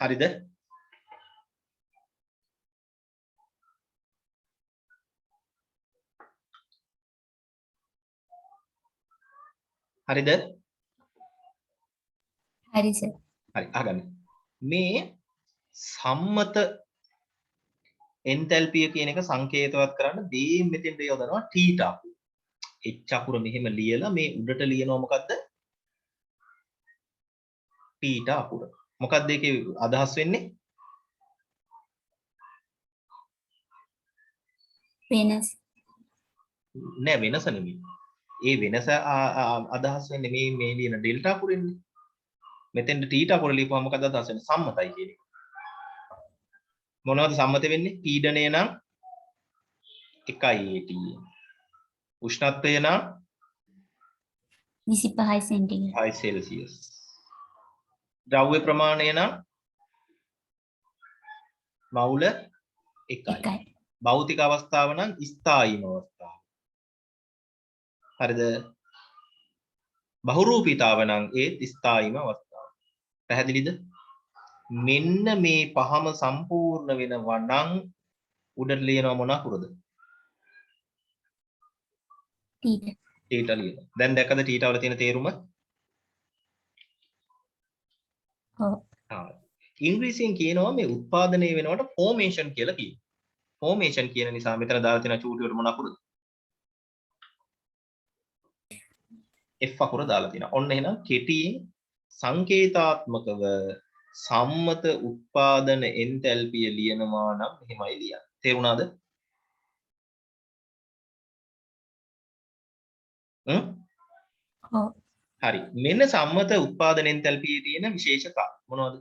හරිද? හරිද? හරි සර්. හරි අහගන්න. මේ සම්මත එන්තැල්පිය කියන එක සංකේතවත් කරන්න D මෙතෙන්ට යොදනවා θ අකුර. H අකුර මෙහෙම ලියලා මේ උඩට ලියනවා මොකද්ද? θ අකුර. මොකද්ද ඒකේ අදහස් වෙන්නේ? වෙනස්. නෑ වෙනස නෙමෙයි. ඒ වෙනස අදහස් වෙන්නේ මේ ලියන ඩෙල්ටා අකුරෙන්නේ. මෙතෙන්ට θ අකුර ලියපුවම මොකද අදහස් වෙන්නේ? සම්මතයි කියන එක. මොනවද සම්මත වෙන්නේ? පීඩනය නම් 1යි AT. උෂ්ණත්වය නම් 25 සෙන්ටිග්‍රේඩ්. 5 සෙල්සියස්. ද්‍රව්‍ය ප්‍රමාණය නම් මවුල 1යි. භෞතික අවස්ථාව නම් ස්ථායීම අවස්ථාව. හරිද? බහුරූපීතාව නම් ඒත් ස්ථායීම අවස්ථාව. පැහැදිලිද? මෙන්න මේ පහම සම්පූර්ණ වෙනවා නම් උඩට ලියනවා මොන අකුරද? θ ලියනවා. දැන් දැක්කද θ වල තියෙන තේරුම? ඔව්. ඉංග්‍රීසියෙන් කියනවා මේ උත්පාදනය වෙනවට ෆෝමේෂන් කියලා කියනවා. ෆෝමේෂන් කියන නිසා මෙතන දාලා තියෙන චූටියට මොන අකුරද? F අකුර දාලා තියෙනවා. ඔන්න එහෙනම් කෙටියෙන් සංකේතාත්මකව සම්මත උත්පාදන එන්තැල්පිය ලියනවා නම් මෙහෙමයි ලියන්නේ. තේරුණාද? ඔව්. හරි. මෙන්න සම්මත උත්පාදන එන්තැල්පියේ තියෙන විශේෂතා මොනවද?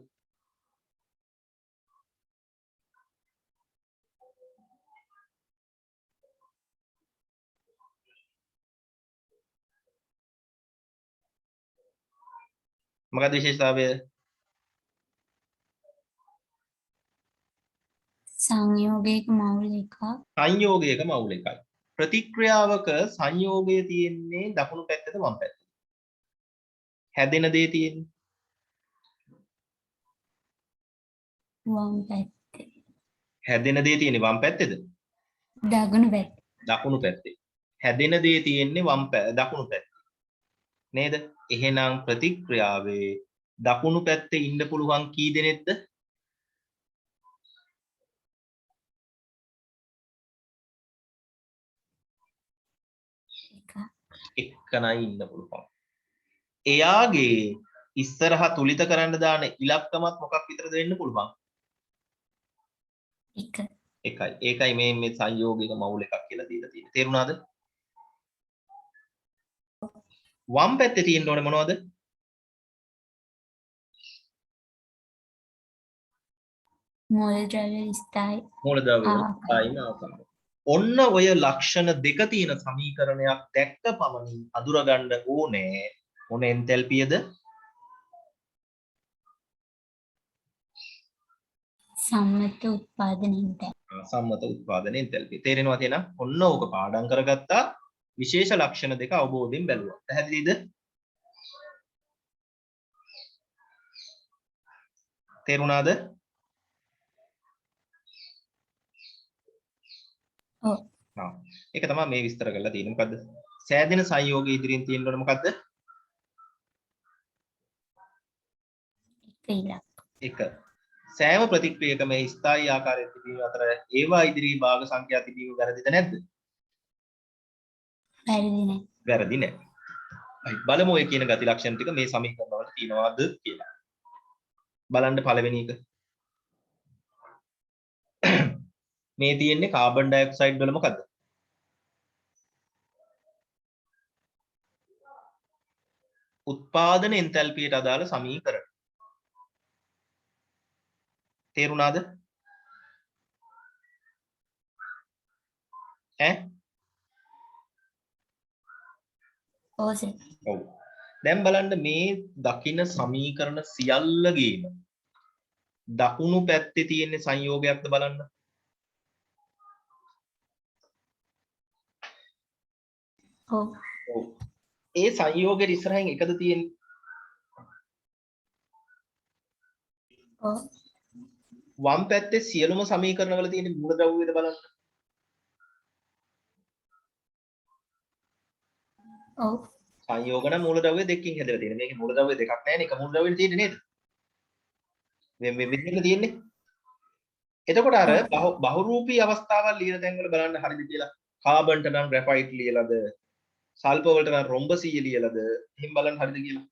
මොකක්ද විශේෂතාවය? සංයෝගයක මවුල එකක්. සංයෝගයක මවුල එකයි. ප්‍රතික්‍රියාවක සංයෝගය තියෙන්නේ දකුණු පැත්තද වම් පැත්තද? හැදෙන දේ තියෙන්නේ වම් පැත්තේ. හැදෙන දේ තියෙන්නේ වම් පැත්තේද? දකුණු පැත්තේ. දකුණු පැත්තේ. හැදෙන දේ තියෙන්නේ දකුණු පැත්තේ. නේද? එහෙනම් ප්‍රතික්‍රියාවේ දකුණු පැත්තේ ඉන්න පුළුවන් කී දෙනෙක්ද? එක්කනයි ඉන්න පුළුවන්. එයාගේ ඉස්සරහා තුලිත කරන්න දාන ඉලක්කමත් මොකක් විතරද වෙන්න පුළුවන්? එක. එකයි. ඒකයි මේ සංයෝගික මවුල එකක් කියලා දීලා තියෙන්නේ. තේරුණාද? වම් පැත්තේ තියෙන්න ඕනේ මොනවද? මූලද්‍රව්‍ය ස්ථායි. මූලද්‍රව්‍ය ස්ථායින ආකාරය. ඔන්න ඔය ලක්ෂණ දෙක තියෙන සමීකරණයක් දැක්ක පමණින් අඳුරගන්න ඕනේ මොන එන්තැල්පියද? සම්මත උත්පාදන එන්තැල්පිය. සම්මත උත්පාදන එන්තැල්පිය. තේරෙනවද එහෙනම්? ඔන්න ඕක පාඩම් කරගත්තා. විශේෂ ලක්ෂණ දෙක අවබෝධයෙන් බැලුවා. පැහැදිලිද? තේරුණාද? ඔව්. ඒක තමයි මේ විස්තර කරලා තියෙන්නේ. මොකද්ද? සෑදෙන සංයෝගය ඉදිරියෙන් තියෙන්න ඕනේ මොකද්ද? එක. සෑම ප්‍රතික්‍රියකම ස්ථායී ආකාරයෙන් තිබීම අතර ඒවා ඉදිරියේ භාග සංඛ්‍යා තිබීම වැරදිද නැද්ද? වැරදි නෑ. වැරදි නෑ. හරි. බලමු ඔය කියන ගති ලක්ෂණ ටික මේ සමීකරණ වල තියෙනවද කියලා. බලන්න පළවෙනි එක. මේ තියෙන්නේ කාබන් ඩයොක්සයිඩ් වල මොකද්ද? උත්පාදන එන්තැල්පියට අදාළ සමීකරණ. තේරුණාද? ඔව් සර්. ඔව්. දැන් බලන්න මේ දකින්න සමීකරණ සියල්ලගේම දකුණු පැත්තේ තියෙන සංයෝගයක්ද බලන්න. ඔව්. ඔව්. ඒ සංයෝගෙට ඉස්සරහින් එකද තියෙන්නේ? ඔව්. වම් පැත්තේ සියලුම සමීකරණ වල තියෙන මූලද්‍රව්‍යද බලන්න. ඔව්. සංයෝග නම් මූලද්‍රව්‍ය දෙකකින් හැදලා තියෙනවා. මේකේ මූලද්‍රව්‍ය දෙකක් නැහැ නේ. එක මූලද්‍රව්‍යෙ තියෙන්නේ නේද? මේ විදිහට තියෙන්නේ. එතකොට අර බහුරූපී අවස්ථාවල් ලියන තැන් වල බලන්න හරිද කියලා. කාබන්ට නම් ග්‍රැෆයිට් ලියලාද? සල්ප වලට නම් රොම්බසීය ලියලාද? එහෙන් බලන්න හරිද කියලා.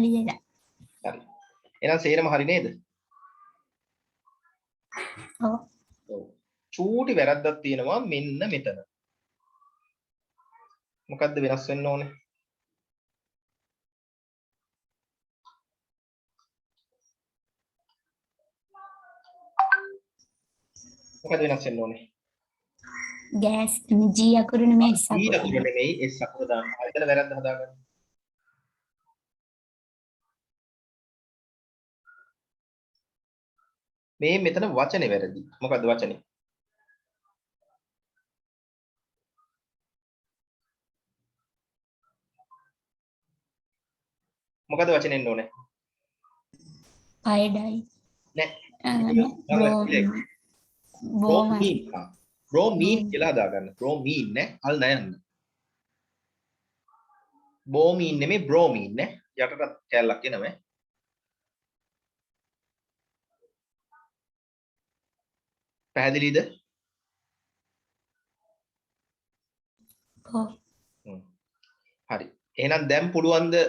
ලියලා. හරි. එහෙනම් සේරම හරි නේද? ඔව්. ඔව්. චූටි වැරද්දක් තියෙනවා මෙන්න මෙතන. මොකද්ද වෙනස් වෙන්න ඕනේ? මොකද්ද වෙනස් වෙන්න ඕනේ? ගෑස් G අකුරු නෙමෙයි S ඊට අකුරු. අකුර නෙමෙයි S අකුර දාන්න. එතන වැරද්ද හදාගන්න. මේ මෙතන වචනේ වැරදි. මොකද්ද වචනේ? මොකද්ද වචනේ එන්න ඕනේ? අයඩයි. නෑ. බ්‍රෝමීන්. බ්‍රෝමීන් කියලා හදාගන්න. බ්‍රෝමීන් නේ. අල් නයන්න. බෝමීන් නෙමෙයි බ්‍රෝමීන් නේ. යටටත් කැලලක් එනවා. පැහැදිලිද? ඔව්. හරි. එහෙනම් දැන් පුළුවන් ද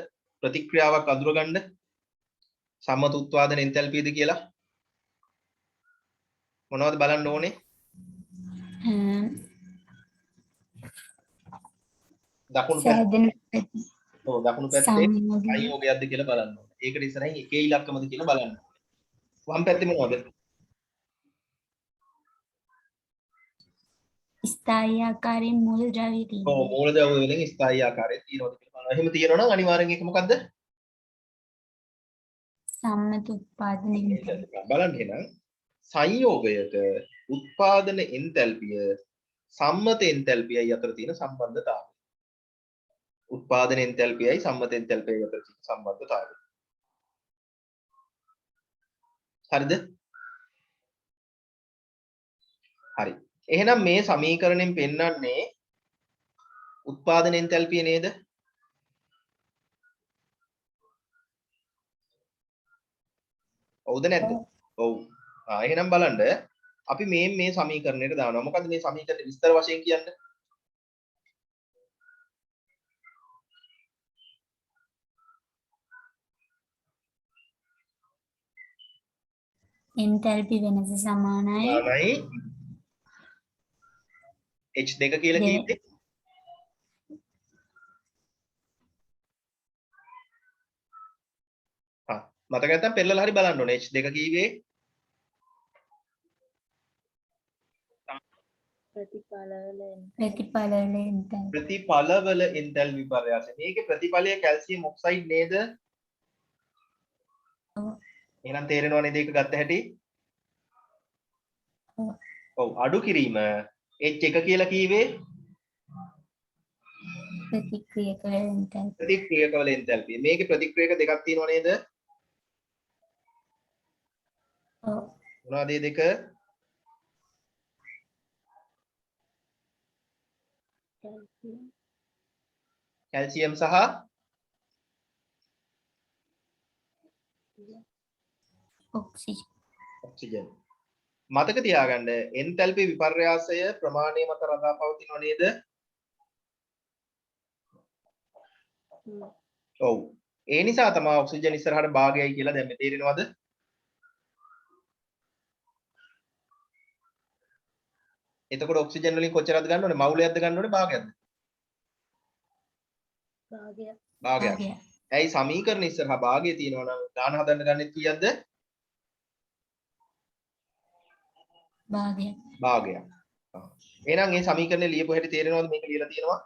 ප්‍රතික්‍රියාවක් අඳුරගන්න? සම්මත උත්පාදන එන්තැල්පියද කියලා? මොනවද බලන්න ඕනේ? දකුණු පැත්ත. ඔව් දකුණු පැත්තේ සංයෝගය සංයෝගයක්ද කියලා බලන්න ඕනේ. ඒකට ඉස්සරහින් එකේ ඉලක්කමද කියලා බලන්න ඕනේ. වම් පැත්තේ මොනවද? ස්ථායී ආකාරයෙන් මූලද්‍රව්‍ය ඔව් තියෙනවා. මූලද්‍රව්‍ය වලින් ස්ථායී ආකාරයේ තියෙනවද කියලා බලන්න. එහෙම තියෙනවා නම් අනිවාර්යෙන් ඒක මොකද්ද? සම්මත උත්පාදන එන්තැල්පි. බලන්න එහෙනම් සංයෝගයක උත්පාදන එන්තැල්පිය සම්මත එන්තැල්පියයි අතර තියෙන සම්බන්ධතාවය. උත්පාදන එන්තැල්පියයි සම්මත එන්තැල්පියයි අතර තියෙන සම්බන්ධතාවය. හරිද? හරි. එහෙනම් මේ සමීකරණයෙන් පෙන්වන්නේ උත්පාදන එන්තැල්පිය නේද? ඔව්ද නැද්ද? ඔව්. එහෙනම් බලන්න අපි මේ සමීකරණයට දානවා. මොකද්ද මේ සමීකරණේ විස්තර වශයෙන් කියන්නේ? එන්තැල්පි වෙනස සමානයි සමානයි H2 කියලා දෙ- කිව්වේ මතක නැත්තම් පෙරලලා හරි බලන්න ඕනේ. H2 කීවේ ප්‍රතිඵලවල එන්තැල්පි. ප්‍රතිඵලවල එන්තැල්පි විපර්යාසය. මේකේ ප්‍රතිඵලය කැල්සියම් ඔක්සයිඩ් නේද? ඔව්. එහෙනම් තේරෙනව නේද ඒක ගත්ත හැටි? ඔව්. ඔව් අඩු කිරීම H1 කියලා කීවේ ප්‍රතික්‍රියකවල එන්තැල්පි. ප්‍රතික්‍රියකවල එන්තැල්පිය. මේකේ ප්‍රතික්‍රියක දෙකක් තියෙනව නේද? ඔව්. මොනවද මේ දෙක? කැල්සියම් සහ ඔක්සිජන්. ඔක්සිජන්. මතක තියාගන්න එන්තැල්පි විපර්යාසය ප්‍රමාණය මත රඳා පවතිනව නේද? ඔව්. ඒ නිසා තමයි ඔක්සිජන් ඉස්සරහට භාගයයි කියලා දැම්මේ. තේරෙනවද? එතකොට ඔක්සිජන් වලින් කොච්චරද ගන්න ඕනේ? මවුලයක්ද ගන්න ඕනේ භාගයක්ද? භාගයක්. භාගයක්. ඇයි සමීකරණ ඉස්සරහා භාගය තියෙනවා නම් දාන හදන්න ගන්නෙත් කීයක්ද? භාගයක්. භාගයක්. එහෙනම් මේ සමීකරණය ලියපු හැටි තේරෙනවද මේක ලියලා තියෙනවා?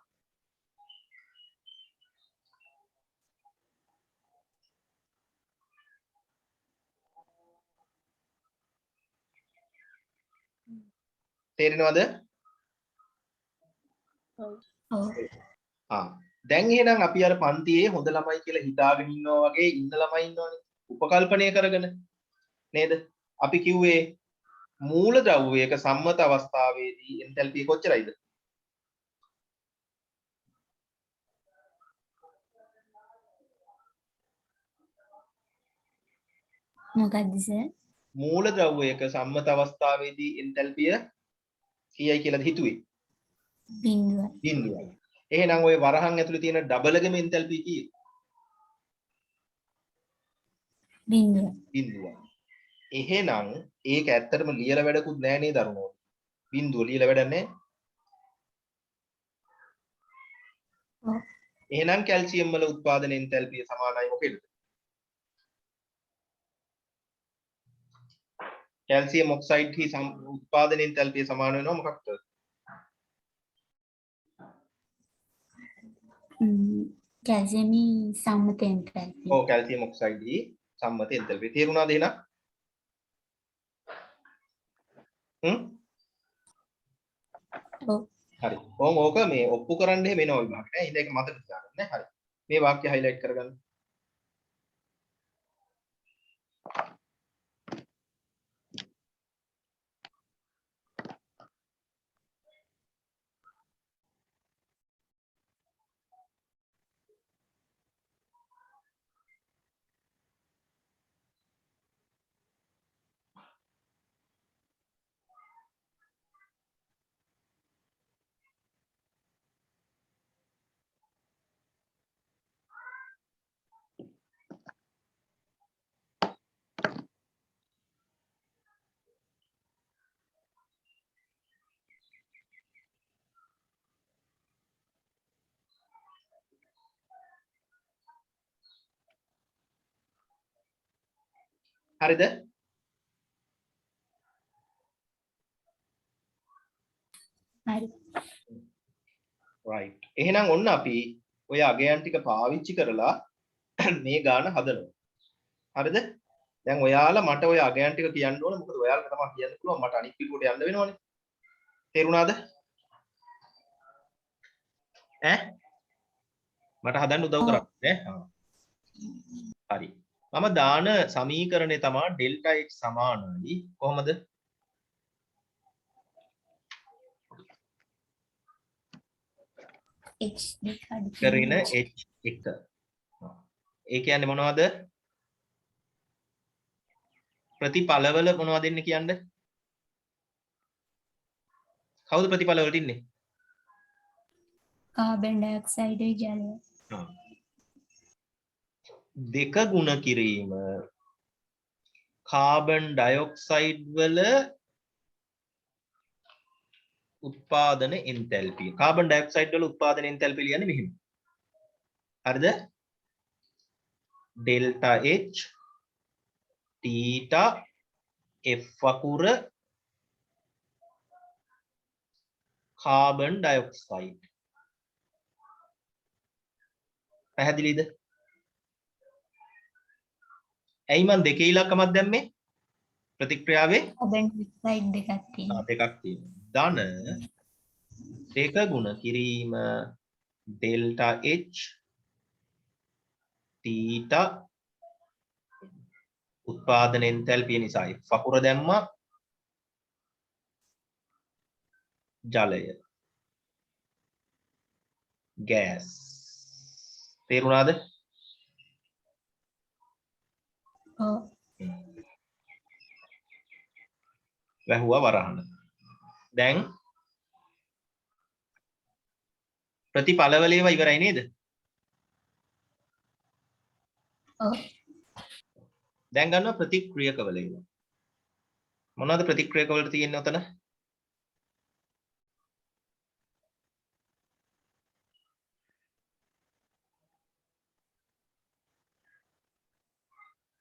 තේරෙනවද? ඔව්. දැන් එහෙනම් අපි අර පන්තියේ හොඳ ළමයි කියලා හිතාගෙන ඉන්නවා වගේ ඉන්න ළමයි ඉන්නවනේ. උපකල්පනය කරගෙන නේද? අපි කිව්වේ මූල ද්‍රව්‍යයක සම්මත අවස්ථාවේදී එන්තැල්පිය කොච්චරයිද? මොකක්ද සර්? මූල ද්‍රව්‍යයක සම්මත අවස්ථාවේදී එන්තැල්පිය කීයයි කියලාද හිතුවේ? 0. බිඳුවයි. එහෙනම් ওই වරහන් ඇතුලේ තියෙන ඩබලගෙම එන්තැල්පි කීයද? 0. බිඳුවයි. එහෙනම් ඒක ඇත්තටම ලියලා වැඩකුත් නෑ නේද අරුණෝ? බිඳුව ලියලා වැඩක් නෑ. ඔව්. එහෙනම් කැල්සියම් වල උත්පාදන එන්තැල්පිය සමානයි මොකේද? කැල්සියම් ඔක්සයිඩ් හි උත්පාදන එන්තැල්පිය සමාන වෙනවා මොකක්ද? කැල්සියමි සම්මත එන්තැල්පි. ඔව් කැල්සියම් ඔක්සයිඩ් හි සම්මත එන්තැල්පිය. තේරුණාද එහෙනම්? ඔව්. හරි. කොහොම ඕක මේ ඔප්පු කරන්න එහෙම එනවා විභාගෙට. නෑ. ඉතින් ඒක මතක තියාගන්න නේ. හරි. මේ වාක්‍ය highlight කරගන්න. හරිද? හරි. right. එහෙනම් ඔන්න අපි ඔය අගයන් ටික පාවිච්චි කරලා මේ ගාන හදනවා. හරිද? දැන් ඔයාලා මට ඔය අගයන් ටික කියන්න ඕන. මොකද ඔයාලට තමයි කියන්න පුළුවන්. මට අනිත් පිටුවට යන්න වෙනවනේ. තේරුණාද? ඈ? මට හදන්න උදව් කරන්න ඈ. හරි. මම දාන සමීකරණය තමයි ඩෙල්ටා h සමානයි කොහොමද? h දෙක අඩු කරන h1. ඒ කියන්නේ මොනවද? ප්‍රතිඵලවල මොනවද දෙන්නේ කියන්නේ? කවුද ප්‍රතිඵල වලට ඉන්නේ? කාබන් ඩයොක්සයිඩ් ජලය. දෙක ගුණ කිරීම කාබන් ඩයොක්සයිඩ් වල උත්පාදන එන්තැල්පිය. කාබන් ඩයොක්සයිඩ් වල උත්පාදන එන්තැල්පිය කියන්නේ මෙහෙම. හරිද? ඩෙල්ටා H තීටා F වකුර කාබන් ඩයොක්සයිඩ්. පැහැදිලිද? ඇයි මන් දෙකේ ඉලක්කමක් දැම්මේ? ප්‍රතික්‍රියාවේ කාබන් ඩයොක්සයිඩ් දෙකක් තියෙනවා. දෙකක් තියෙනවා. ධන දෙක ගුණ කිරීම ඩෙල්ටා H තීටා උත්පාදන එන්තැල්පිය නිසායි. වකුර දැම්මා ජලය. ගෑස්. තේරුණාද? ඔව්. වැහුවා වරහන. දැන් ප්‍රතිඵලවල ඒවා ඉවරයි නේද? ඔව්. දැන් ගන්නවා ප්‍රතික්‍රියකවල ඒවා. මොනවද ප්‍රතික්‍රියකවලට තියෙන්නේ උතන?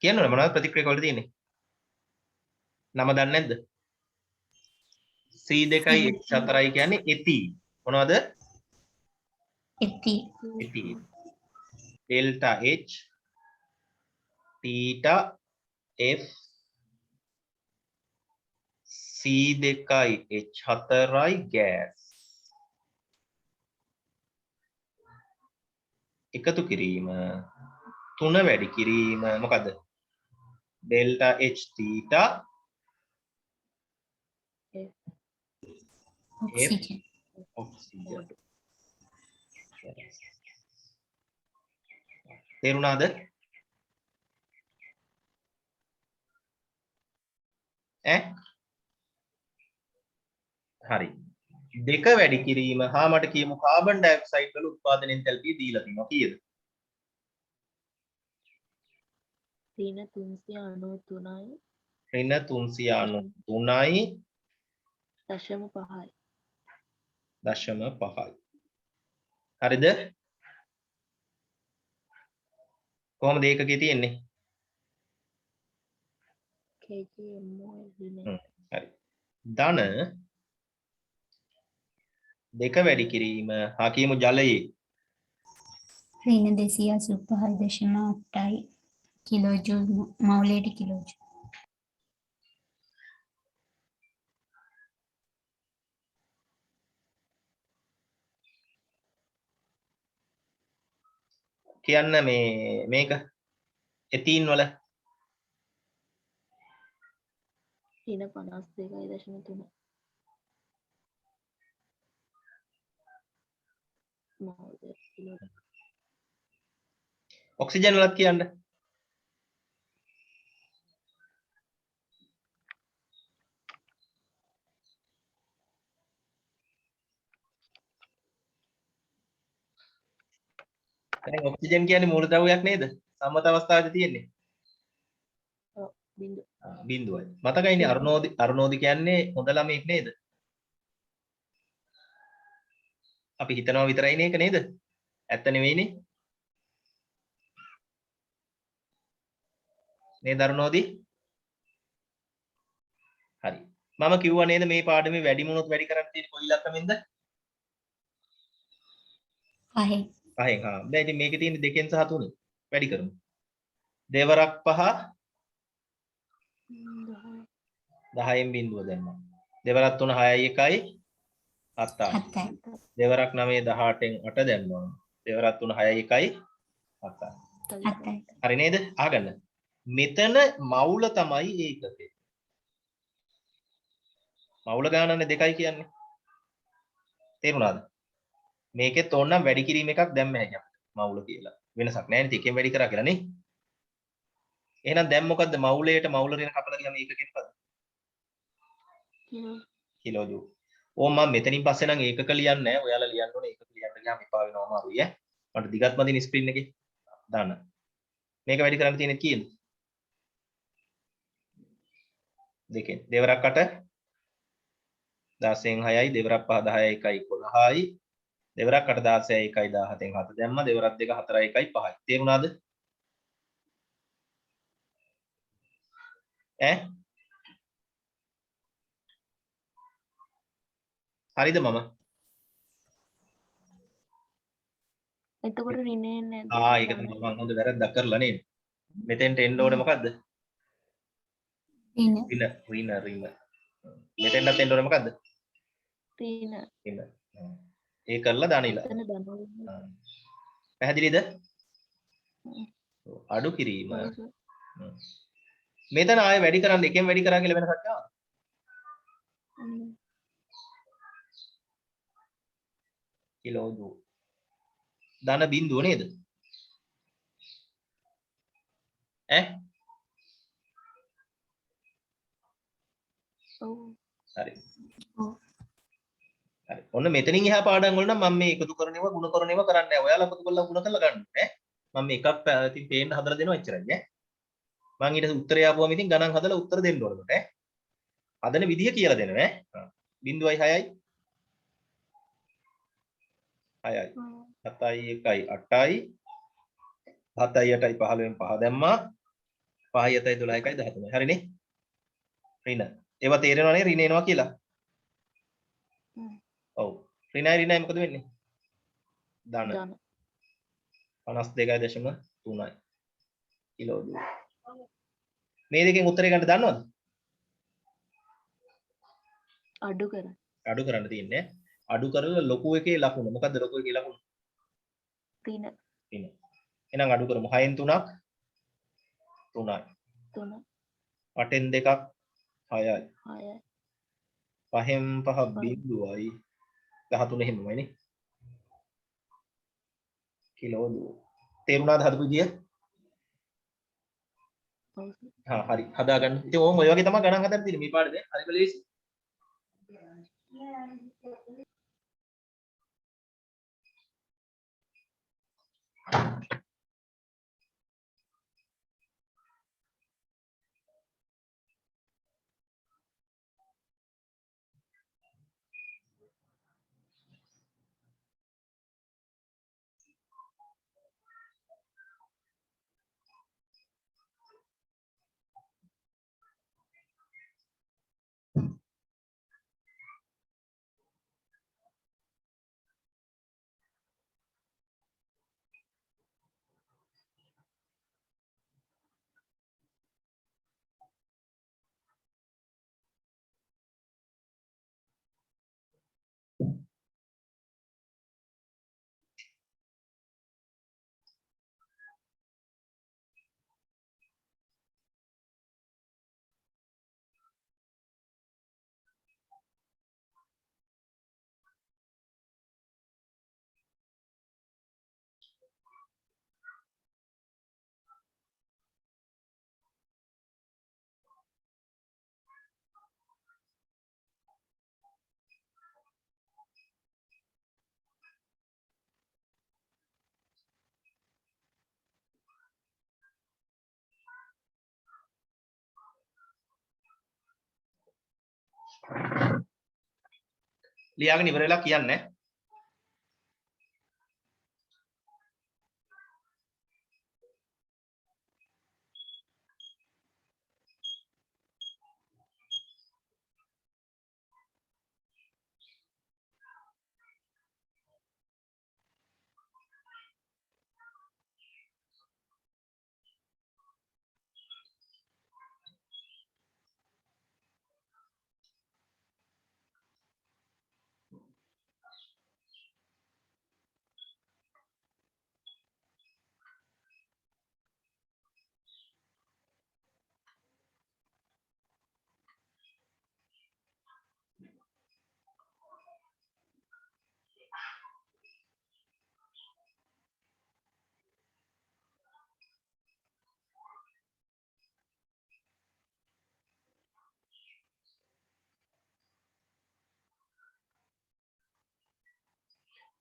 කියන්නවනේ මොනවද ප්‍රතික්‍රියකවලට තියෙන්නේ? නම දන්නේ නැද්ද? C2යි H4යි කියන්නේ එති. මොනවද? එති. එති. ඩෙල්ටා H තීටා F C2යි H4යි ගෑස්. එකතු කිරීම තුන වැඩි කිරීම මොකද? Delta H theta oxygen. Oxygen. තේරුණාද? හරි. දෙක වැඩි කිරීම හා මට කියමු කාබන් ඩයොක්සයිඩ් වල උත්පාදන එන්තැල්පිය දීලා තියෙනවා කීයද? ඍණ 393යි ඍණ 393යි දශම 5යි. දශම 5යි. හරිද? කොහොමද ඒකකේ තියෙන්නේ? kgmol ඍණ හරි. ධන දෙක වැඩි කිරීම හා කියමු ජලයේ ඍණ 285.8යි කිලෝජූල් මවුලයට කිලෝජූල්. කියන්න මේක එතීන් වල ඍණ 52.3 මෝල් කිලෝ. ඔක්සිජන් වලත් කියන්න. දැන් ඔක්සිජන් කියන්නේ මූලද්‍රව්‍යයක් නේද? සම්මත අවස්ථාවේදී තියෙන්නේ. ඔව් බිඳු. බිඳුවයි. මතකයිනේ අරුණෝදි කියන්නේ හොඳ ළමෙක් නේද? අපි හිතනවා විතරයි නේක නේද? ඇත්ත නෙවෙයිනේ. නේද අරුණෝදි? හරි. මම කිව්වා නේද මේ පාඩමේ වැඩිම උනොත් වැඩි කරන්න තියෙන්නේ කොයි ඉලක්කමෙන්ද? පහෙන්. පහෙන්. හා. දැන් ඉතින් මේකේ තියෙන්නේ දෙකෙන් සහ තුනෙන්. වැඩි කරමු. දෙවරක් 5 10න් බිඳුව දැම්මා. දෙවරක් 3 6යි 1යි 7යි. 7යි. දෙවරක් 9 18න් 8 දැම්මා. දෙවරක් 3 6යි 1යි 7යි. 7යි. හරි නේද? අහගන්න. මෙතන මවුල තමයි ඒකකේ. මවුල ගානනේ 2යි කියන්නේ. තේරුණාද? මේකෙත් ඕනනම් වැඩි කිරීම එකක් දැම්ම හැකියි අපිට. මවුල කියලා. වෙනසක් නැහැ නේද? එකෙන් වැඩි කරා කියලා නේ. එහෙනම් දැන් මොකද්ද මවුලයට මවුල ඍණ කපලා ගියාම ඒකකෙ මොකද්ද? Kilo joule. ඕම් මම මෙතනින් පස්සේ නම් ඒකක ලියන්නේ නැහැ. ඔයාලා ලියන්න ඕනේ ඒකක ලියන්න ගියාම එපා වෙනවා අමාරුයි ඈ. මට දිගත් මදින ස්ක්‍රීන් එකේ දාන්න. මේක වැඩි කරන්න තියෙන්නේ කීයද? දෙකෙන්. දෙවරක් 8 16න් 6යි දෙවරක් 5 10යි 1යි 11යි දෙවරක් 8 16යි 1යි 17න් 7 දැම්මා දෙවරක් 2 4යි 1යි 5යි. තේරුණාද? ඈ හරිද මම? එතකොට රිනේ නැද්ද? ඒක තමයි මම හොඳ වැරද්දක් කරලා නේද? මෙතෙන්ට එන්න ඕනේ මොකද්ද? ඍණ. රින. මෙතෙන්ටත් එන්න ඕනේ මොකද්ද? රින. රින. ඒ කරලා දානිලා. එතන දනවා. පැහැදිලිද? අඩු කිරීම. ඔව් සර්. මෙතන ආයෙ වැඩි කරන්න එකෙන් වැඩි කරා කියලා වෙනසක් ආවද? Kilo joule. ධන බිඳුව නේද? ඈ? ඔව්. හරි. ඔව්. හරි. ඔන්න මෙතනින් එහා පාඩම් වල නම් මම මේ එකතු කරන ඒවා ಗುಣ කරන ඒවා කරන්නේ නැහැ. ඔයාලා එකතු කරලා ಗುಣ කරලා ගන්න ඈ. මම එකක් ඉතින් පේන්න හදලා දෙනවා එච්චරයි ඈ. මම ඊට උත්තරය ආපුවම ඉතින් ගණන් හදලා උත්තර දෙන්න ඕනකට ඈ. හදන විදිහ කියලා දෙනවා ඈ. 0යි 6යි 6යි 7යි 1යි 8යි 7යි 8යි 15න් 5 දැම්මා 5යි 7යි 12යි 13යි හරිනේ රින ඒවා තේරෙනව නේ රින එනවා කියලා ඔව් රිනයි මොකද වෙන්නේ ධන 52.3යි කිලෝ ජූල් මේ දෙකෙන් උත්තරේ ගන්න දන්නවද අඩු කරන්න තියෙන්නේ අඩු කරලා ලොකු එකේ ලකුණ මොකද්ද ලොකු එකේ ලකුණ රින. රින එහෙනම් අඩු කරමු 6න් 3ක් 3යි 8න් 2ක් 6යි 5න් 5 බිඳුවයි 13 එහෙමමයි නේ කිලෝ ජූල් තේරුණාද හදපු විදිය හරි හදාගන්න ඉතින් ඕම් ඔය වගේ තමයි ගණන් හදන්න තියෙන්නේ මේ පාඩේ හරිම ලේසි ලියාගෙන ඉවර වෙලා කියන්නේ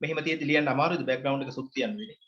මෙහෙම තියෙද්දි ලියන්න අමාරුයිද බෑග්ග්‍රවුන්ඩ් එක සුදු තියන්න වෙන්නේ?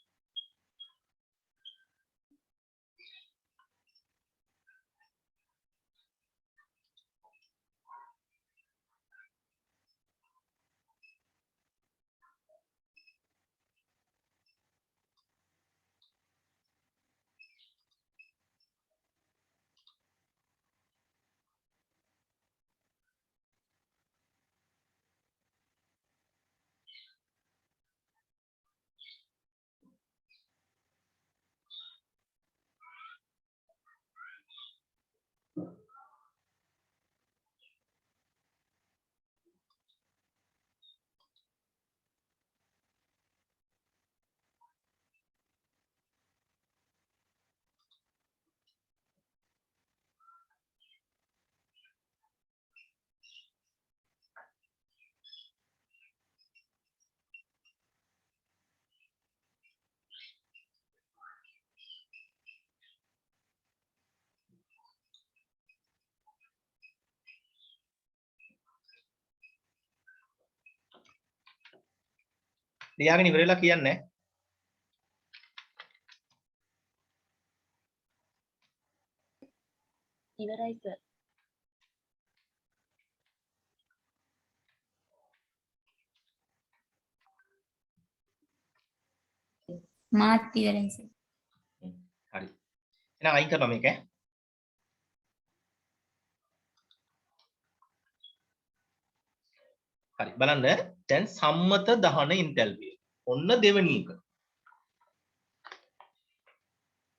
ලියාගෙන ඉවරලා කියන්නේ ඉවරයි සර්. මාත් ඉවරයි සර්. හරි. එහෙනම් අයින් කරනවා මේක ඈ. හරි බලන්න දැන් සම්මත දහන එන්තැල්පිය. ඔන්න දෙවෙනි එක.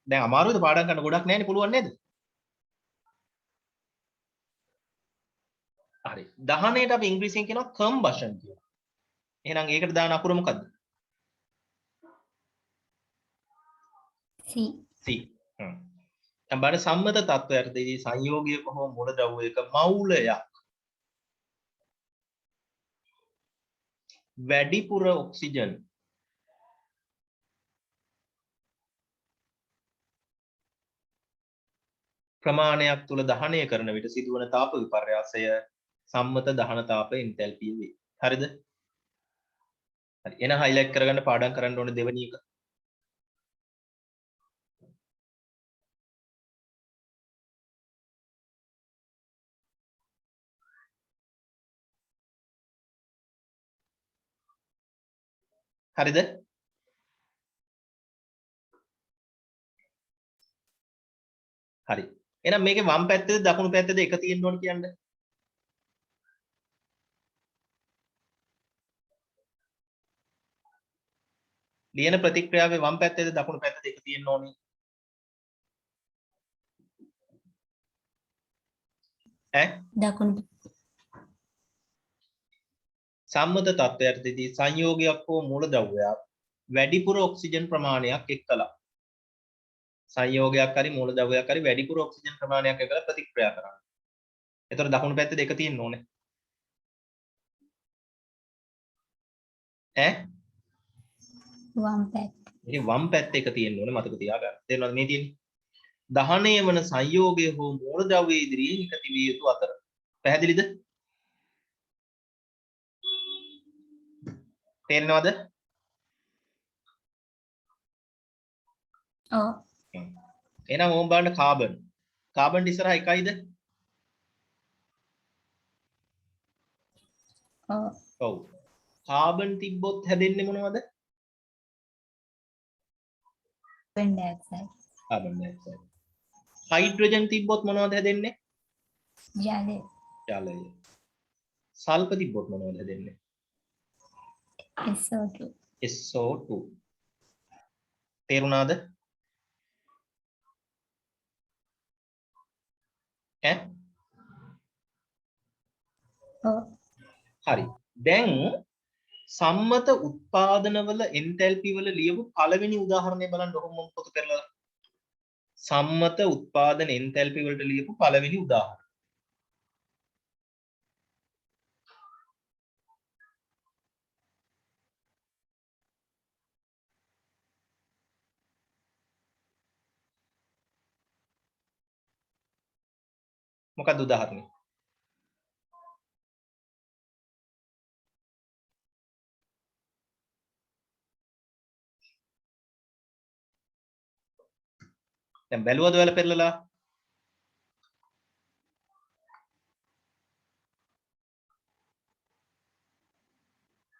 දැන් අමාරුද පාඩම් කරන්න ගොඩක් නැහැනේ පුළුවන් නේද? හරි. දහනයට අපි ඉංග්‍රීසියෙන් කියනවා කම්බෂන් කියලා. එහෙනම් ඒකට දාන අකුර මොකද්ද? C. C. දැන් බලන්න සම්මත තත්ත්වයටදී සංයෝගයක හෝ මූලද්‍රව්‍යයක මවුලයක් වැඩිපුර ඔක්සිජන් ප්‍රමාණයක් තුල දහනය කරන විට සිදුවන තාප විපර්යාසය සම්මත දහන තාප එන්තැල්පිය වේ. හරිද? හරි. එන හයිලයිට් කරගන්න පාඩම් කරන්න ඕනේ දෙවෙනි එක. හරිද? හරි. එහෙනම් මේකේ වම් පැත්තේද දකුණු පැත්තේද එක තියෙන්න ඕන කියන්නේ? ලියන ප්‍රතික්‍රියාවේ වම් පැත්තේද දකුණු පැත්තේද එක තියෙන්න ඕනේ. ඈ දකුණු. සම්මත තත්ත්වයටදී සංයෝගයක් හෝ මූලද්‍රව්‍යයක් වැඩිපුර ඔක්සිජන් ප්‍රමාණයක් එක්කලා සංයෝගයක් හරි මූලද්‍රව්‍යයක් හරි වැඩිපුර ඔක්සිජන් ප්‍රමාණයක් එක්කලා ප්‍රතික්‍රියා කරනවා. එතකොට දකුණු පැත්තේ දෙක තියෙන්න ඕනේ. ඈ වම් පැත්ත. මේ වම් පැත්තේ එක තියෙන්න ඕනේ මතක තියාගන්න. තේරෙනවද මේ තියෙන්නේ? දහනය වන සංයෝගය හෝ මූලද්‍රව්‍ය ඉදිරියේ නිකති විය යුතු අතර. පැහැදිලිද? තේරෙනවද? ඔව්. එහෙනම් ඕම් බලන්න කාබන්. කාබන් ඉස්සරහා එකයිද? ඔව්. ඔව්. කාබන් තිබ්බොත් හැදෙන්නේ මොනවද? carbon dioxide. Carbon dioxide. Hydrogen තිබ්බොත් මොනවද හැදෙන්නේ? ජලය. ජලය. සල්ප තිබ්බොත් මොනවද හැදෙන්නේ? SO2. SO2. තේරුණාද? ඈ? ඔව්. හරි. දැන් සම්මත උත්පාදනවල එන්තැල්පි වල ලියපු පළවෙනි උදාහරණය බලන්න ඔහොම පොත කරලා. සම්මත උත්පාදන එන්තැල්පි වලට ලියපු පළවෙනි උදාහරණය. මොකක්ද උදාහරණය? දැන් බැලුවද ඔයාලා පෙරලලා?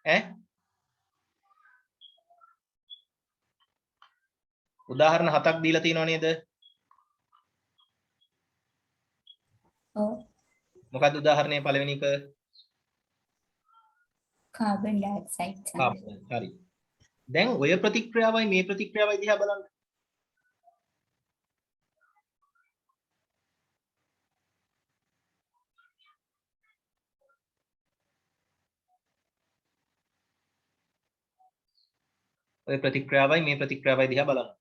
ඈ? උදාහරණ 7ක් දීලා තියෙනව නේද? ඔව්. මොකක්ද උදාහරණය පළවෙනි එක? කාබන් ඩයොක්සයිඩ් සංයෝගය. හරි. දැන් ඔය ප්‍රතික්‍රියාවයි මේ ප්‍රතික්‍රියාවයි දිහා බලන්න. ඔය ප්‍රතික්‍රියාවයි මේ ප්‍රතික්‍රියාවයි දිහා බලන්න.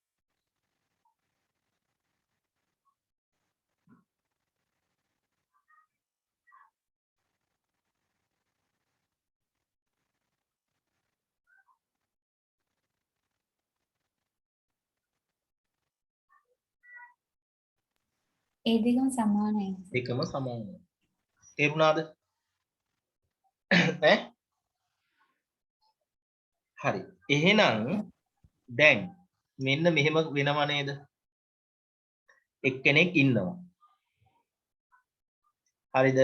ඒ දෙකම සමානයි. දෙකම සමානයි. තේරුණාද? ඈ? හරි. එහෙනම් දැන් මෙන්න මෙහෙම වෙනව නේද? එක්කෙනෙක් ඉන්නවා. හරිද?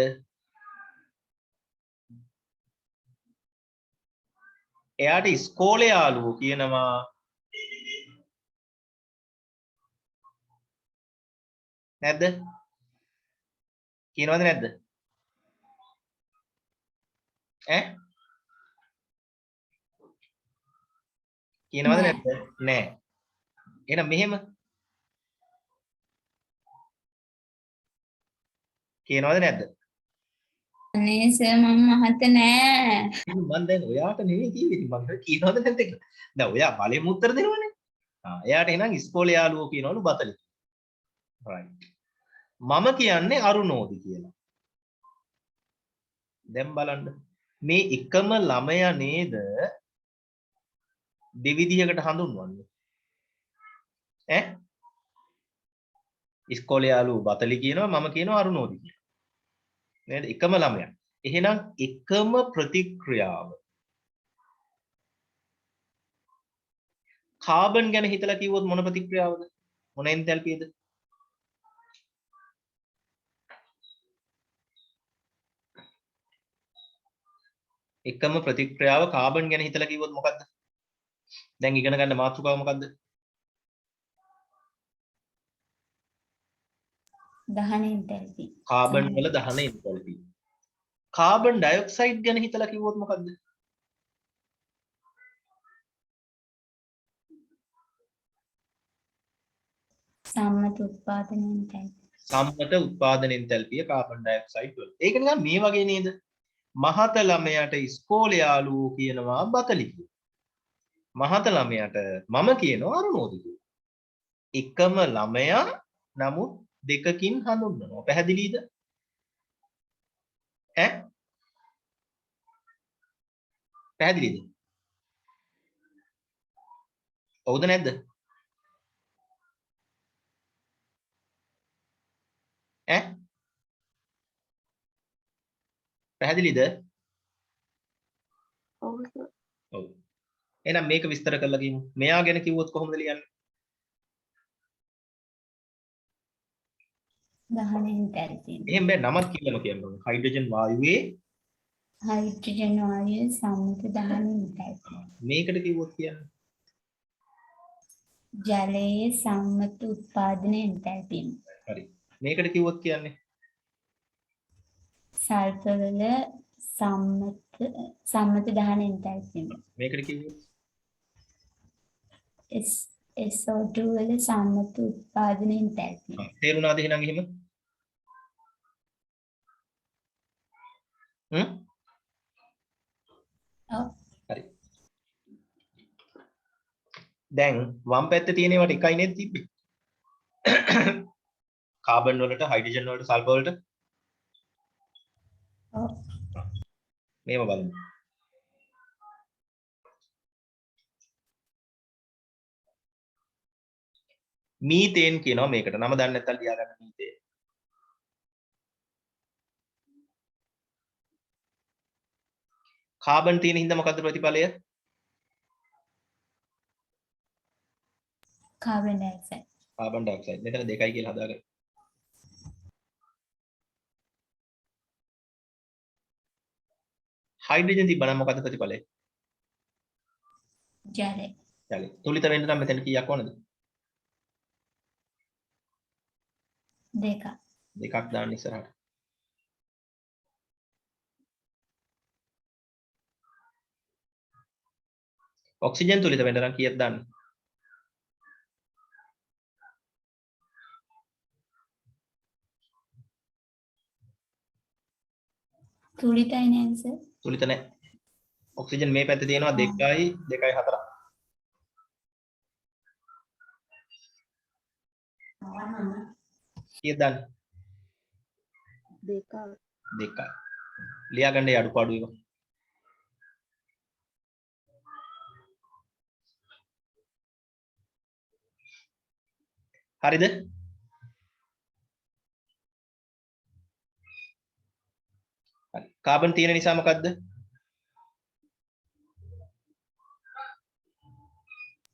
එයාට ඉස්කෝලේ යාළුවෝ කියනවා නැද්ද? කියනවද නැද්ද? ඈ? කියනවද නැද්ද? නෑ. එහෙනම් මෙහෙම කියනවද නැද්ද? අනේ සර් මම මහත නෑ. මම දැන් ඔයාට නෙමෙයි කිව්වේ. ඉතින් මම කියනවද නැද්ද කියලා. දැන් ඔයා බලෙන් උත්තර දෙනවනේ. එයාට එහෙනම් ඉස්කෝලේ යාළුවෝ කියනවලු බතලි. right. මම කියන්නේ අරුණෝදි කියලා. දැන් බලන්න. මේ එකම ළමයා නේද දෙවිදිහකට හඳුන්වන්නේ. ඈ? ඉස්කෝලේ යාළුවෝ බතලි කියනවා මම කියනවා අරුණෝදි කියලා. නේද? එකම ළමයා. එහෙනම් එකම ප්‍රතික්‍රියාව. කාබන් ගැන හිතලා කිව්වොත් මොන ප්‍රතික්‍රියාවද? මොන එන්තැල්පියද? එකම ප්‍රතික්‍රියාව කාබන් ගැන හිතලා කිව්වොත් මොකද්ද? දැන් ඉගෙන ගන්න මාතෘකාව මොකද්ද? දහන එන්තැල්පි. කාබන් වල දහන එන්තැල්පි. කාබන් ඩයොක්සයිඩ් ගැන හිතලා කිව්වොත් මොකද්ද? සම්මත උත්පාදන එන්තැල්පි. සම්මත උත්පාදන එන්තැල්පිය කාබන් ඩයොක්සයිඩ් වල. ඒක නිකන් මේ වගේ නේද? මහත ළමයාට ඉස්කෝලේ යාළුවෝ කියනවා බතලි කියලා. මහත ළමයාට මම කියනවා අරුණෝදි කියලා. එකම ළමයා නමුත් දෙකකින් හඳුන්වනවා. පැහැදිලිද? ඈ? පැහැදිලිද? හවුද නැද්ද? ඈ? පැහැදිලිද? ඔව් සර්. ඔව්. එහෙනම් මේක විස්තර කරලා කියමු. මෙයා ගැන කිව්වොත් කොහොමද ලියන්නේ? දහන එන්තැල්පි. එහෙනම් බෑ නමක් කියලාම කියන්න ඕනේ. හයිඩ්‍රජන් වායුවේ හයිඩ්‍රජන් වායුවේ සම්මත දහන එන්තැල්පි. මේකට කිව්වොත් කියන්නේ ජලයේ සම්මත උත්පාදන එන්තැල්පි. හරි. මේකට කිව්වොත් කියන්නේ සල්ෆරවල සම්මත දහන එන්තැල්පි. මේකට කිව්වොත් SO2 වල සම්මත උත්පාදන එන්තැල්පි. තේරුණාද එහෙනම් එහෙම? ඔව්. හරි. දැන් වම් පැත්තේ තියෙන ඒවාට එකයි නේද තිබ්බේ? කාබන් වලට, හයිඩ්‍රජන් වලට, සල්ෆර් වලට. ඔව්. මේව බලමු. මීතේන් කියනවා මේකට. නම දන්නේ නැත්නම් ලියාගන්න මීතේන්. කාබන් තියෙන හින්දා මොකද්ද ප්‍රතිඵලය? Carbon dioxide. Carbon dioxide. මෙතන 2යි කියලා හදාගන්න. හයිඩ්‍රජන් තිබ්බනම් මොකද ප්‍රතිඵලය? ජලය. ජලය. තුලිත වෙන්න නම් මෙතන කීයක් ඕනද? 2ක්. 2ක් දාන්න ඉස්සරහට. ඔක්සිජන් තුලිත වෙන්න නම් කීයක් දාන්න? තුලිතයි නේද සර්? තුලිත නැහැ. ඔක්සිජන් මේ පැත්තේ තියෙනවා 2යි 2යි 4ක්. කීයක් දාන්න? 2ක්. 2යි. ලියා ගන්න ඒ අඩුපාඩු එක. හරිද? හරි. කාබන් තියෙන නිසා මොකද්ද?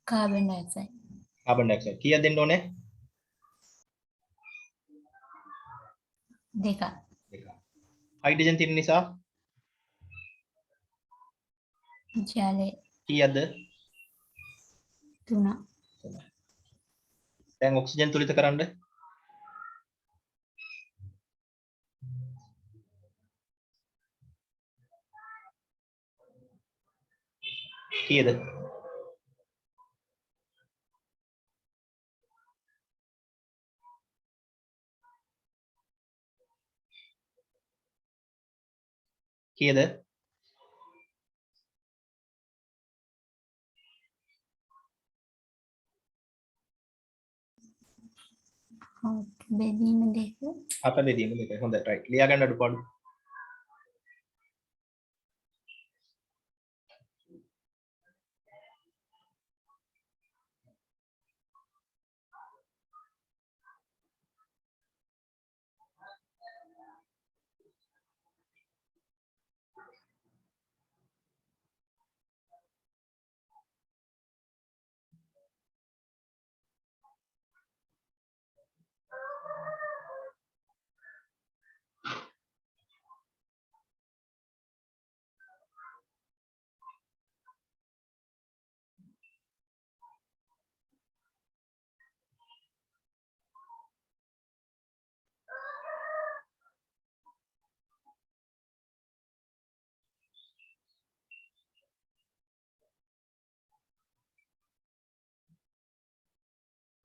Carbon dioxide. Carbon dioxide. කීයක් දෙන්න ඕනේ? 2ක්. 2ක්. හයිඩ්‍රජන් තියෙන නිසා ජලය. කීයක්ද? 3ක්. දැන් ඔක්සිජන් තුලිත කරන්න. කීයද? කීයද? බෙදීම 2. 7 බෙදීම 2. හොඳයි. රයිට්. ලියා ගන්න අඩුපාඩු.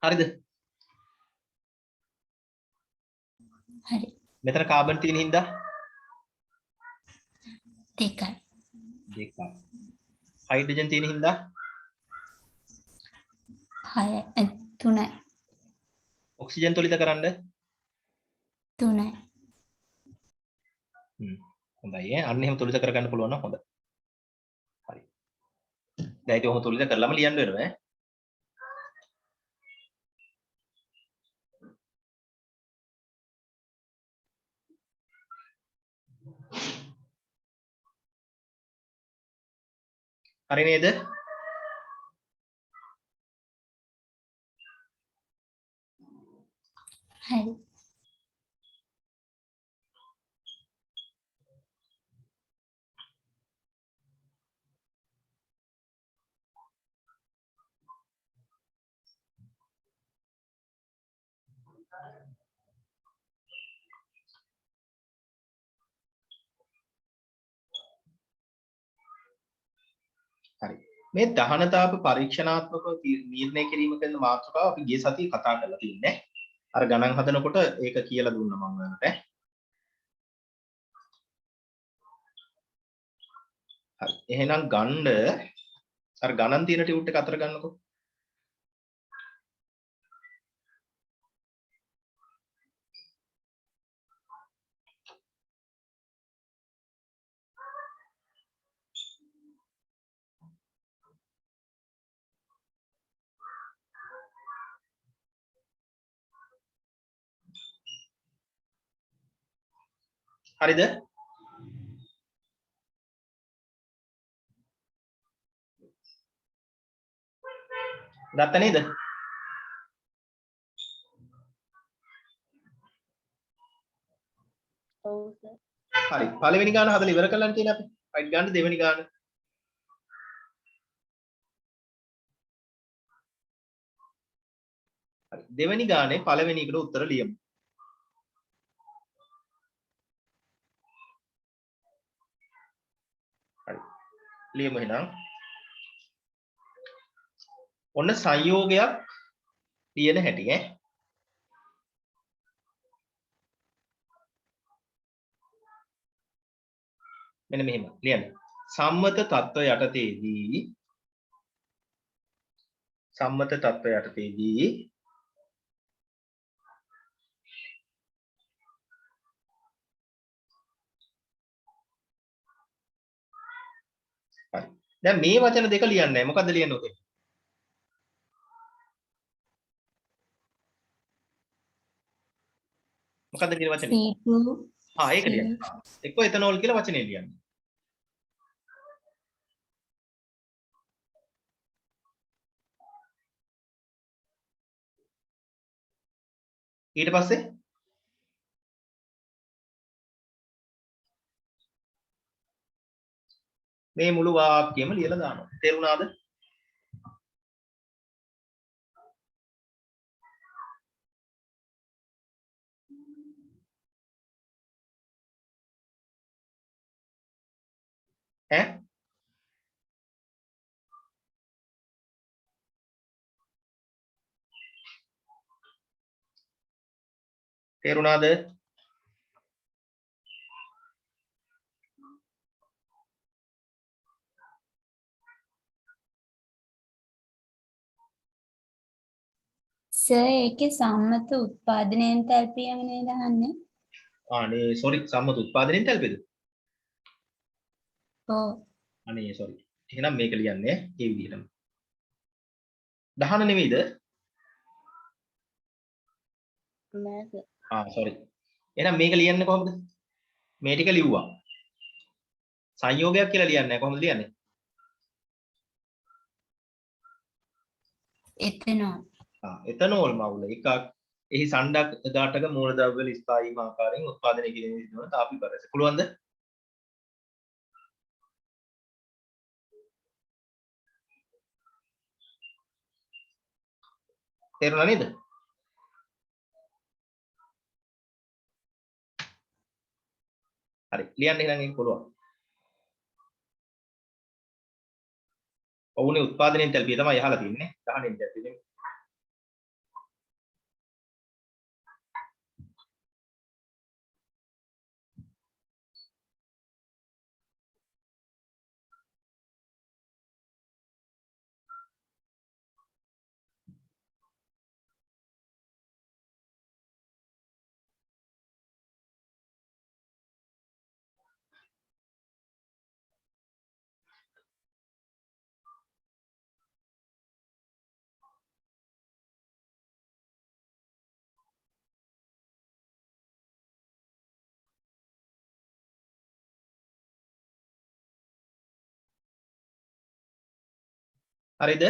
හරිද? හරි. මෙතන කාබන් තියෙන හින්දා 2යි. 2ක්. හයිඩ්‍රජන් තියෙන හින්දා 6යි. 3යි. ඔක්සිජන් තුලිත කරන්න. 3යි. හොඳයි ඈ. අන්න එහෙම තුලිත කරගන්න පුළුවන් නම් හොඳයි. හරි. දැන් ඒක ඔහොම තුලිත කරලාම ලියන්න වෙනවා ඈ. හරි නේද? හරි. හරි. මේ දහන තාප පරීක්ෂණාත්මකව නිර්ණය කිරීම කියන මාතෘකාව අපි ගිය සතියේ කතා කරලා තින්නේ. අර ගණන් හදනකොට ඒක කියලා දුන්නා මම ඔයාලට. හරි. එහෙනම් ගණ්ඩ අර ගණන් තියෙන ටියුට් එක අතර ගන්නකො. හරිද? ගත්ත නේද? ඔව් සර්. හරි. පළවෙනි ගාන හදලා ඉවර කරලා තියෙන අපි. රයිට් ගන්න දෙවෙනි ගාන. හරි. දෙවෙනි ගානේ පළවෙනි එකට උත්තර ලියමු. හරි. ලියමු එහෙනම්. ඔන්න සංයෝගයක් ලියන හැටි ඈ. මෙන්න මෙහෙම ලියන්න. සම්මත තත්ත්ව යටතේදී හරි. දැන් මේ වචන දෙක ලියන්නේ මොකද්ද ලියන්න උතේ? මොකද්ද කියන වචනේ? C2 ඒක ලියන්න. එක්ක එතනෝල් කියලා වචනේ ලියන්න. ඊට පස්සේ මේ මුළු වාක්‍යයම ලියලා දානවා. තේරුණාද? ඈ තේරුණාද? සර් ඒකේ සම්මත උත්පාදනයෙන් තල්පියම නේද අහන්නේ? අනේ සෝරි සම්මත උත්පාදනයෙන් තැල්පෙද? ඔව්. අනේ සෝරි. එහෙනම් මේක ලියන්නේ ඒ විදිහටම. දහන නෙවෙයිද? නෑ සර්. සෝරි. එහෙනම් මේක ලියන්නේ කොහොමද? මේ ටික ලිව්වා. සංයෝගයක් කියලා ලියන්නේ කොහොමද ලියන්නේ? එතනෝ. එතනෝල් මවුල එකක් එහි සණ්ඩක් දාටක මූලද්‍රව්‍ය වල ස්ථායීම ආකාරයෙන් උත්පාදනය කිරීමේ සිදුවන තාපි පරස. පුළුවන්ද? තේරුණා නේද? හරි. ලියන්න එහෙනම් ඒක පුළුවන්. ඔවුනේ උත්පාදනයෙන් තැල්පිය තමයි අහලා තින්නේ. දහනෙන් තැල්පිය. හරිද?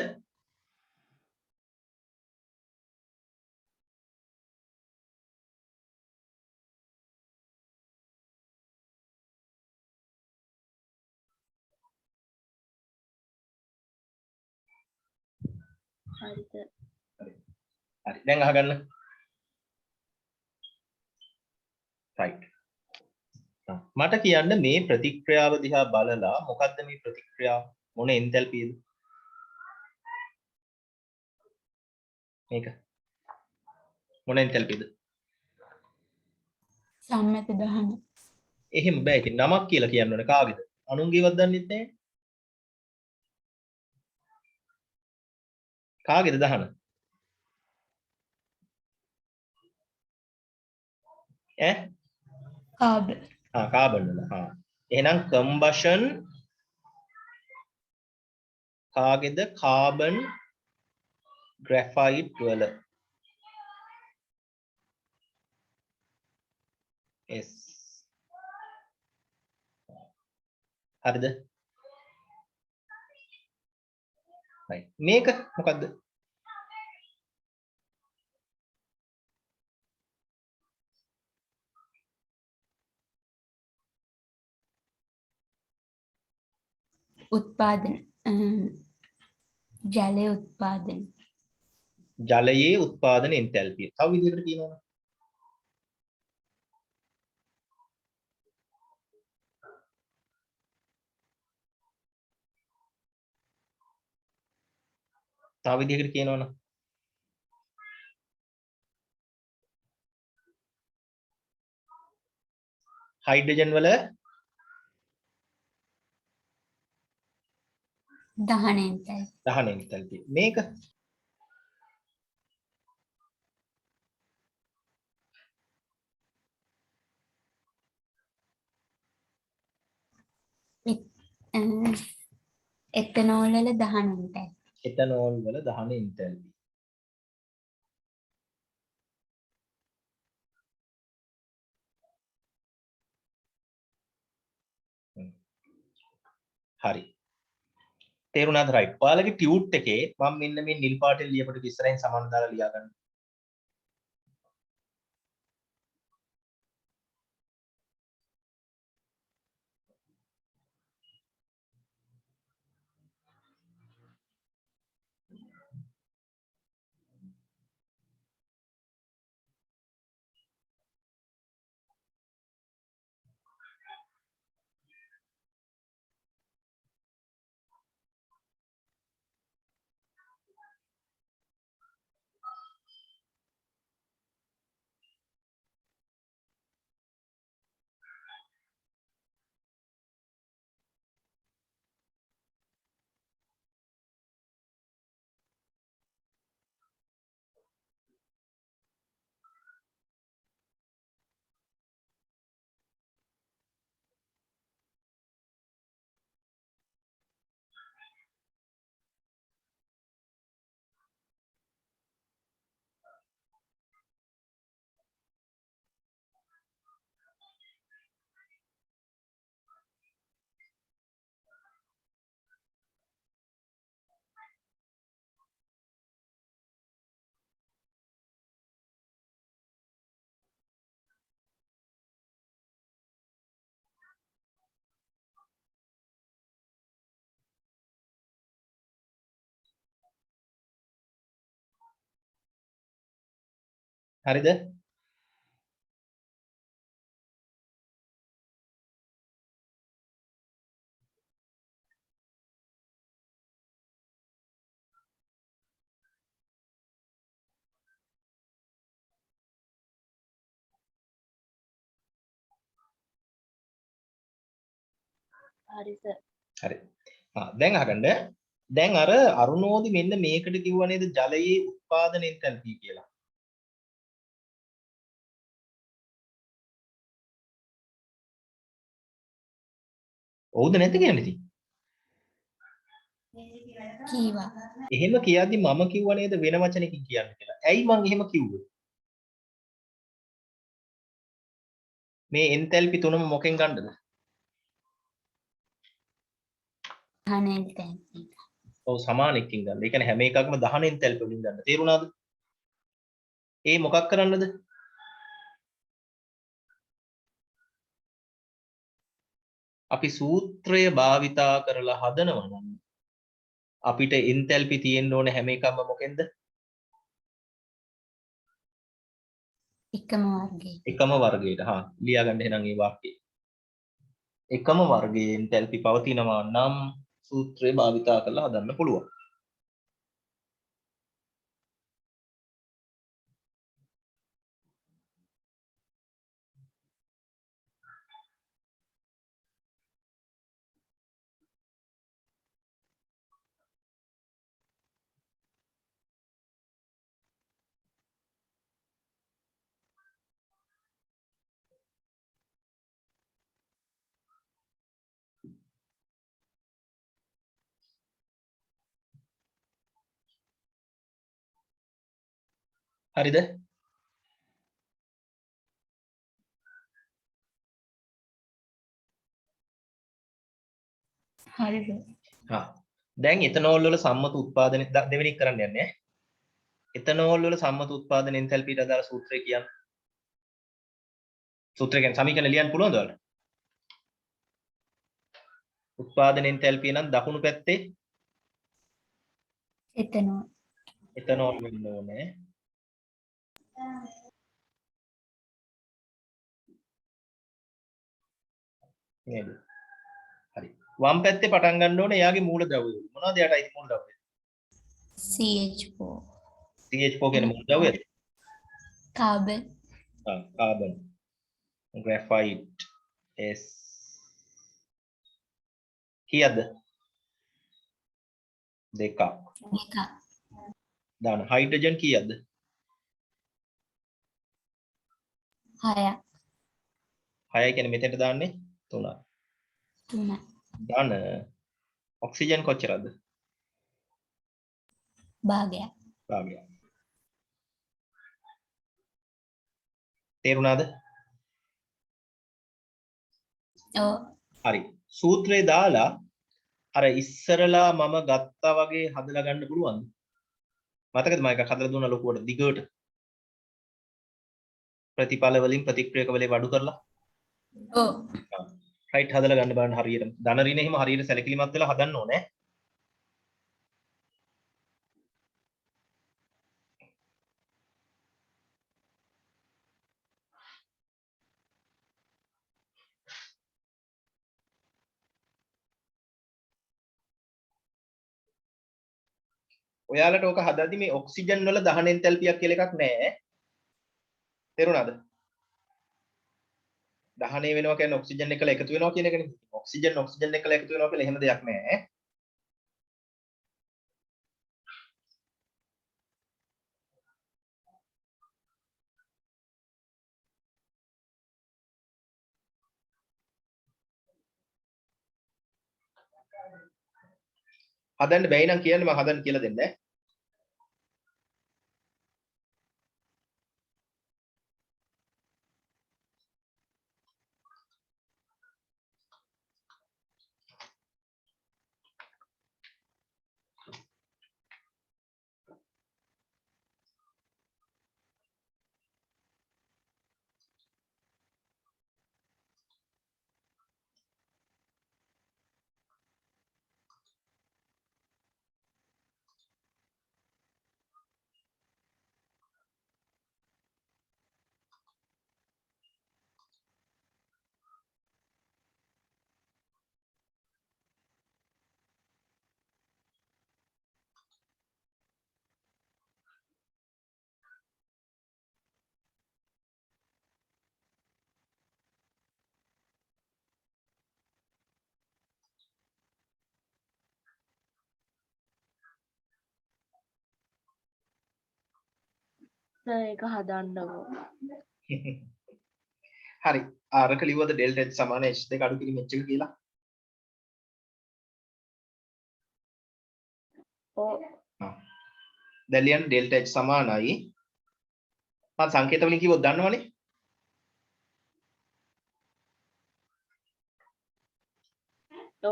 හරි සර්. හරි. දැන් අහගන්න. right. මට කියන්න මේ ප්‍රතික්‍රියාව දිහා බලලා මොකද්ද මේ ප්‍රතික්‍රියාව? මොන එන්තැල්පියද? මේක. මොන එන්තැල්පියද? සම්මත දහන. එහෙම බෑ. ඉතින් නමක් කියලා කියන්න ඕනේ කාගේද? අනුන්ගේවත් දන්නෙත් නැහැ. කාගේද දහන? ඈ? කාබන්. කාබන් වල. එහෙනම් කම්බෂන් කාගේද? කාබන් ග්‍රැෆයිට් වල. yes. හරිද? right. මේක මොකද්ද? උත්පාදන ජලය උත්පාදන ජලයේ උත්පාදන එන්තැල්පිය. තව විදිහකට කියනවා. තව විදිහකට කියනවනම් හයිඩ්‍රජන් වල දහන එන්තැල්පිය දහන එන්තැල්පිය. මේක එතනෝල් වල දහන එන්තැල්පිය එතනෝල් වල දහන එන්තැල්පිය. හරි. තේරුණාද? රයිට්. ඔයාලගේ ටියුට් එකේ මම මෙන්න මේ නිල් පාටෙන් ලියපු ඉස්සරහින් සමාන දාලා ලියා ගන්න. හරිද? හරි සර්. හරි. දැන් අහගන්න. දැන් අර අරුණෝදි මෙන්න මේකට කිව්වා නේද ජලයේ උත්පාදන එන්තැල්පිය කියලා. ඔව්ද නැද්ද කියන්නේ ඉතින්? කීවා එහෙම කියද්දි මම කිව්වා නේද වෙන වචනකින් කියන්න කියලා. ඇයි මං එහෙම කිව්වේ? මේ එන්තැල්පි තුනම මොකෙන් ගන්නද? දහන එන්තැල්පිය ඔව් සමාන එකකින් ගන්න. ඒ කියන්නේ හැම එකක්ම දහන එන්තැල්පි වලින් ගන්න. තේරුණාද? ඒ මොකක් කරන්නද? අපි සූත්‍රය භාවිතා කරලා හදනවා නම් අපිට එන්තැල්පි තියෙන්න ඕනේ හැම එකක්ම මොකෙන්ද? එකම වර්ගයේ එකම වර්ගයට. ලියා ගන්න එහෙනම් මේ වාක්‍යය. එකම වර්ගයේ එන්තැල්පි පවතිනවා නම් සූත්‍රය භාවිතා කරලා හදන්න පුළුවන්. හරිද? හරිද දැන් එතනෝල් වල සම්මත උත්පාදනය දෙවෙනි කරන්න යන්නේ. එතනෝල් වල සම්මත උත්පාදන එන්තැල්පියට අදාළ සූත්‍රය කියන්නේ. සූත්‍රය කියන්නේ සමීකරණ ලියන්න පුළුවන්ද ඔයාලට? උත්පාදන එන්තැල්පිය නම් දකුණු පැත්තේ එතනෝ එතනෝල් වෙන්න ඕනේ. නේද? හරි. වම් පැත්තේ පටන් ගන්න ඕනේ එයාගේ මූලද්‍රව්‍ය. මොනවද එයාට අයිති මූලද්‍රව්‍ය? CH4 CH4 කියන මූලද්‍රව්‍යද? Carbon carbon. graphite S කීයද? දෙකක්. එකක් දාන්න. හයිඩ්‍රජන් කීයද? 6ක් 6යි කියන්නේ මෙතෙන්ට දාන්නේ 3ක්. 3ක් දාන්න. ඔක්සිජන් කොච්චරද? භාගයක් භාගයක්. තේරුණාද? ඔව් හරි. සූත්‍රේ දාලා අර ඉස්සරලා මම ගත්තා වගේ හදලා ගන්න පුළුවන්ද? මතකද මම එකක් හදලා දුන්නා ලොකුවට දිගට. ප්‍රතිඵල වලින් ප්‍රතික්‍රියක වලින් වඩු කරලා. ඔව් රයිට් හදලා ගන්න බලන්න හරියට. ධන ඍණ එහෙම හරියට සැලකිලිමත් වෙලා හදන්න ඕනේ. ඔයාලට ඕක හදද්දි මේ ඔක්සිජන් වල දහන එන්තැල්පියක් කියලා එකක් නැහැ. තේරුණාද? දහනය වෙනවා කියන්නේ ඔක්සිජන් එකලා එකතු වෙනවා කියන එකනේ. ඔක්සිජන් එකලා එකතු වෙනවා කියලා එහෙම දෙයක් නැහැ. හදන්න බැයි නම් කියන්න මම හදන්න කියලා දෙන්නේ. සර් ඒක හදන්නකෝ. හරි. අරක ලිව්වද ඩෙල්ටා H සමාන H2 අඩු කිරීම H1 කියලා? ඔව්. දැන් ලියන්න ඩෙල්ටා H සමානයි. මම සංකේත වලින් කිව්වොත් දන්නවනේ.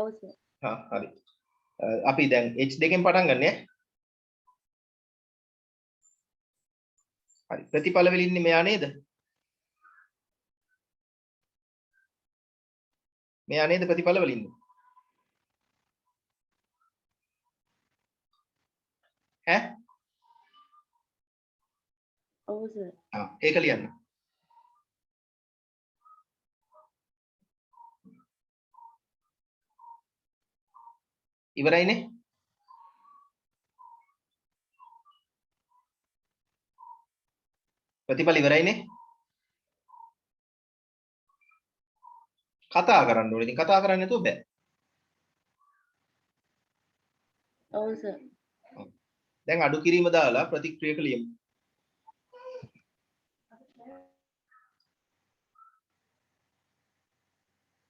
ඔව් සර්. හරි. අපි දැන් H2 පටන් ගන්නනේ. හරි. ප්‍රතිඵල වල ඉන්නේ මෙයා නේද? මෙයා නේද ප්‍රතිඵල වල ඉන්නේ? ඈ? ඔව් සර්. ඒක ලියන්න. ඉවරයිනේ. ප්‍රතිඵල ඉවරයිනේ. කතා කරන්න ඕනේ. ඉතින් කතා කරන්නේ නැතුව බෑ. ඔව් සර්. දැන් අඩු කිරීම දාලා ප්‍රතික්‍රියක ලියමු.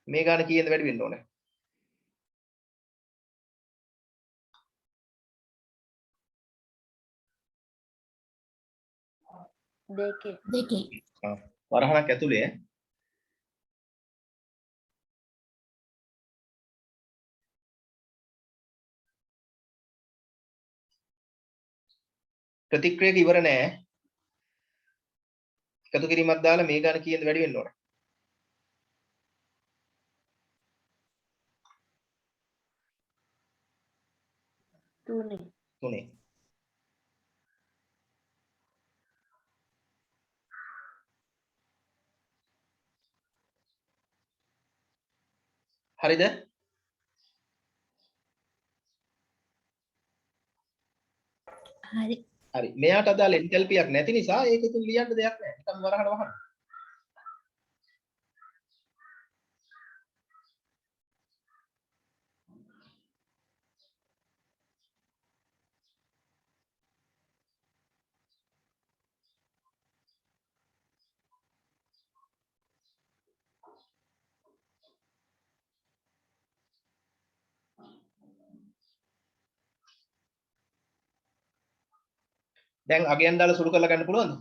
මේ ගාන කීයෙන්ද වැඩි වෙන්න ඕනේ? දෙකේ වරහණක් ඇතුලේ ප්‍රතික්‍රියක ඉවර නෑ. එකතු කිරීමක් දාලා මේ ගාන කීයෙන්ද වැඩි වෙන්න ඕනේ? තුනේ. තුනේ. හරිද? හරි. හරි. මෙයාට අදාළ එන්තැල්පියක් නැති නිසා ඒක ඉතින් ලියන්න දෙයක් නැහැ. නිකන් වරහට වහන්න. දැන් අගයන් දාලා සුළු කරලා ගන්න පුළුවන්ද?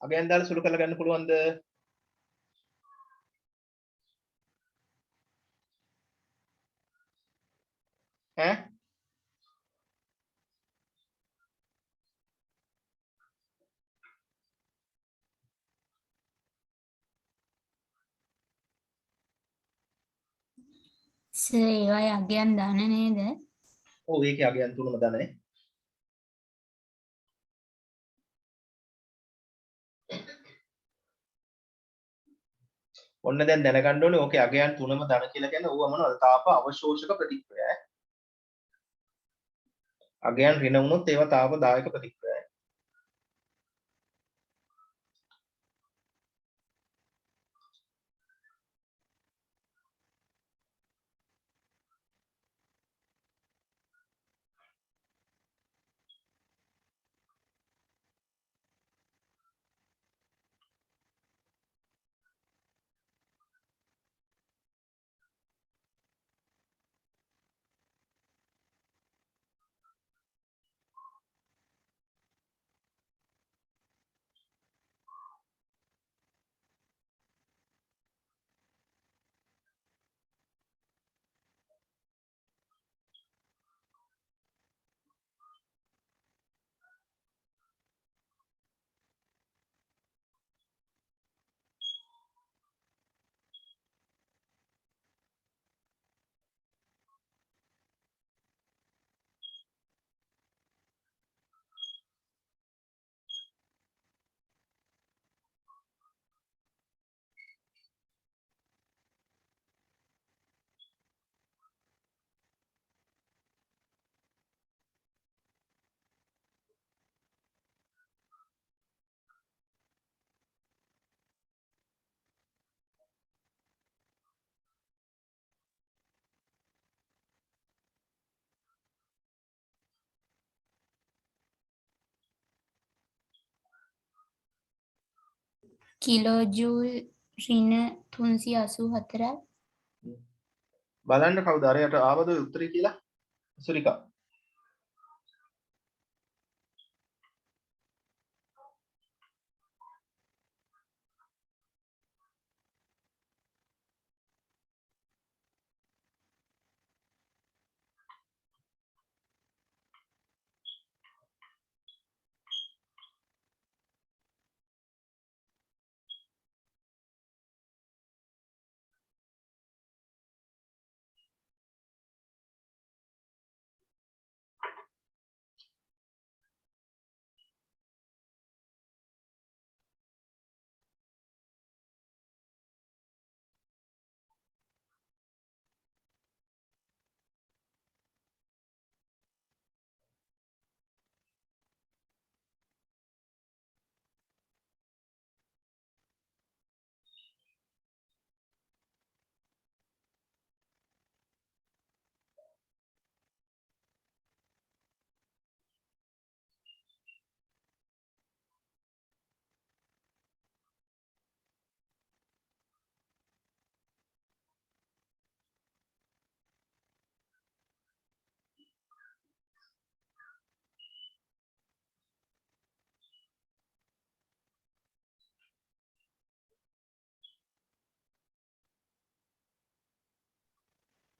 අගයන් දාලා සුළු කරලා ගන්න පුළුවන්ද? ඈ? සර් ඒවයි අගයන් දාන නේද? ඔව් ඒකේ අගයන් තුනම දන්නේ. ඔන්න දැන් දැනගන්න ඕනේ ඕකේ අගයන් තුනම දන කියලා කියන්නේ ඌව මොනවද? තාප අවශෝෂක ප්‍රතික්‍රියා. අගයන් ඍණ වුණොත් ඒවා තාප දායක ප්‍රතික්‍රියා. කිලෝජූල් ඍණ 384යි. බලන්න කවුද අරයට ආවද ඔය උත්තරේ කියලා? සුරිකා.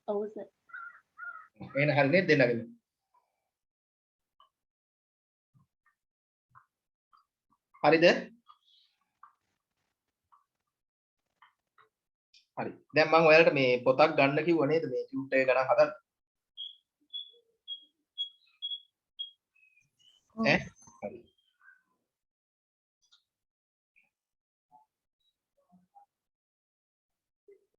ඔව් සර්. එහෙනම් හරි නේද දෙන්නගෙම? හරිද? හරි. දැන් මම ඔයාලට මේ පොතක් ගන්න කිව්වා නේද මේ ටියුට් එක ගණන් හදන්න. ඔව්. ඈ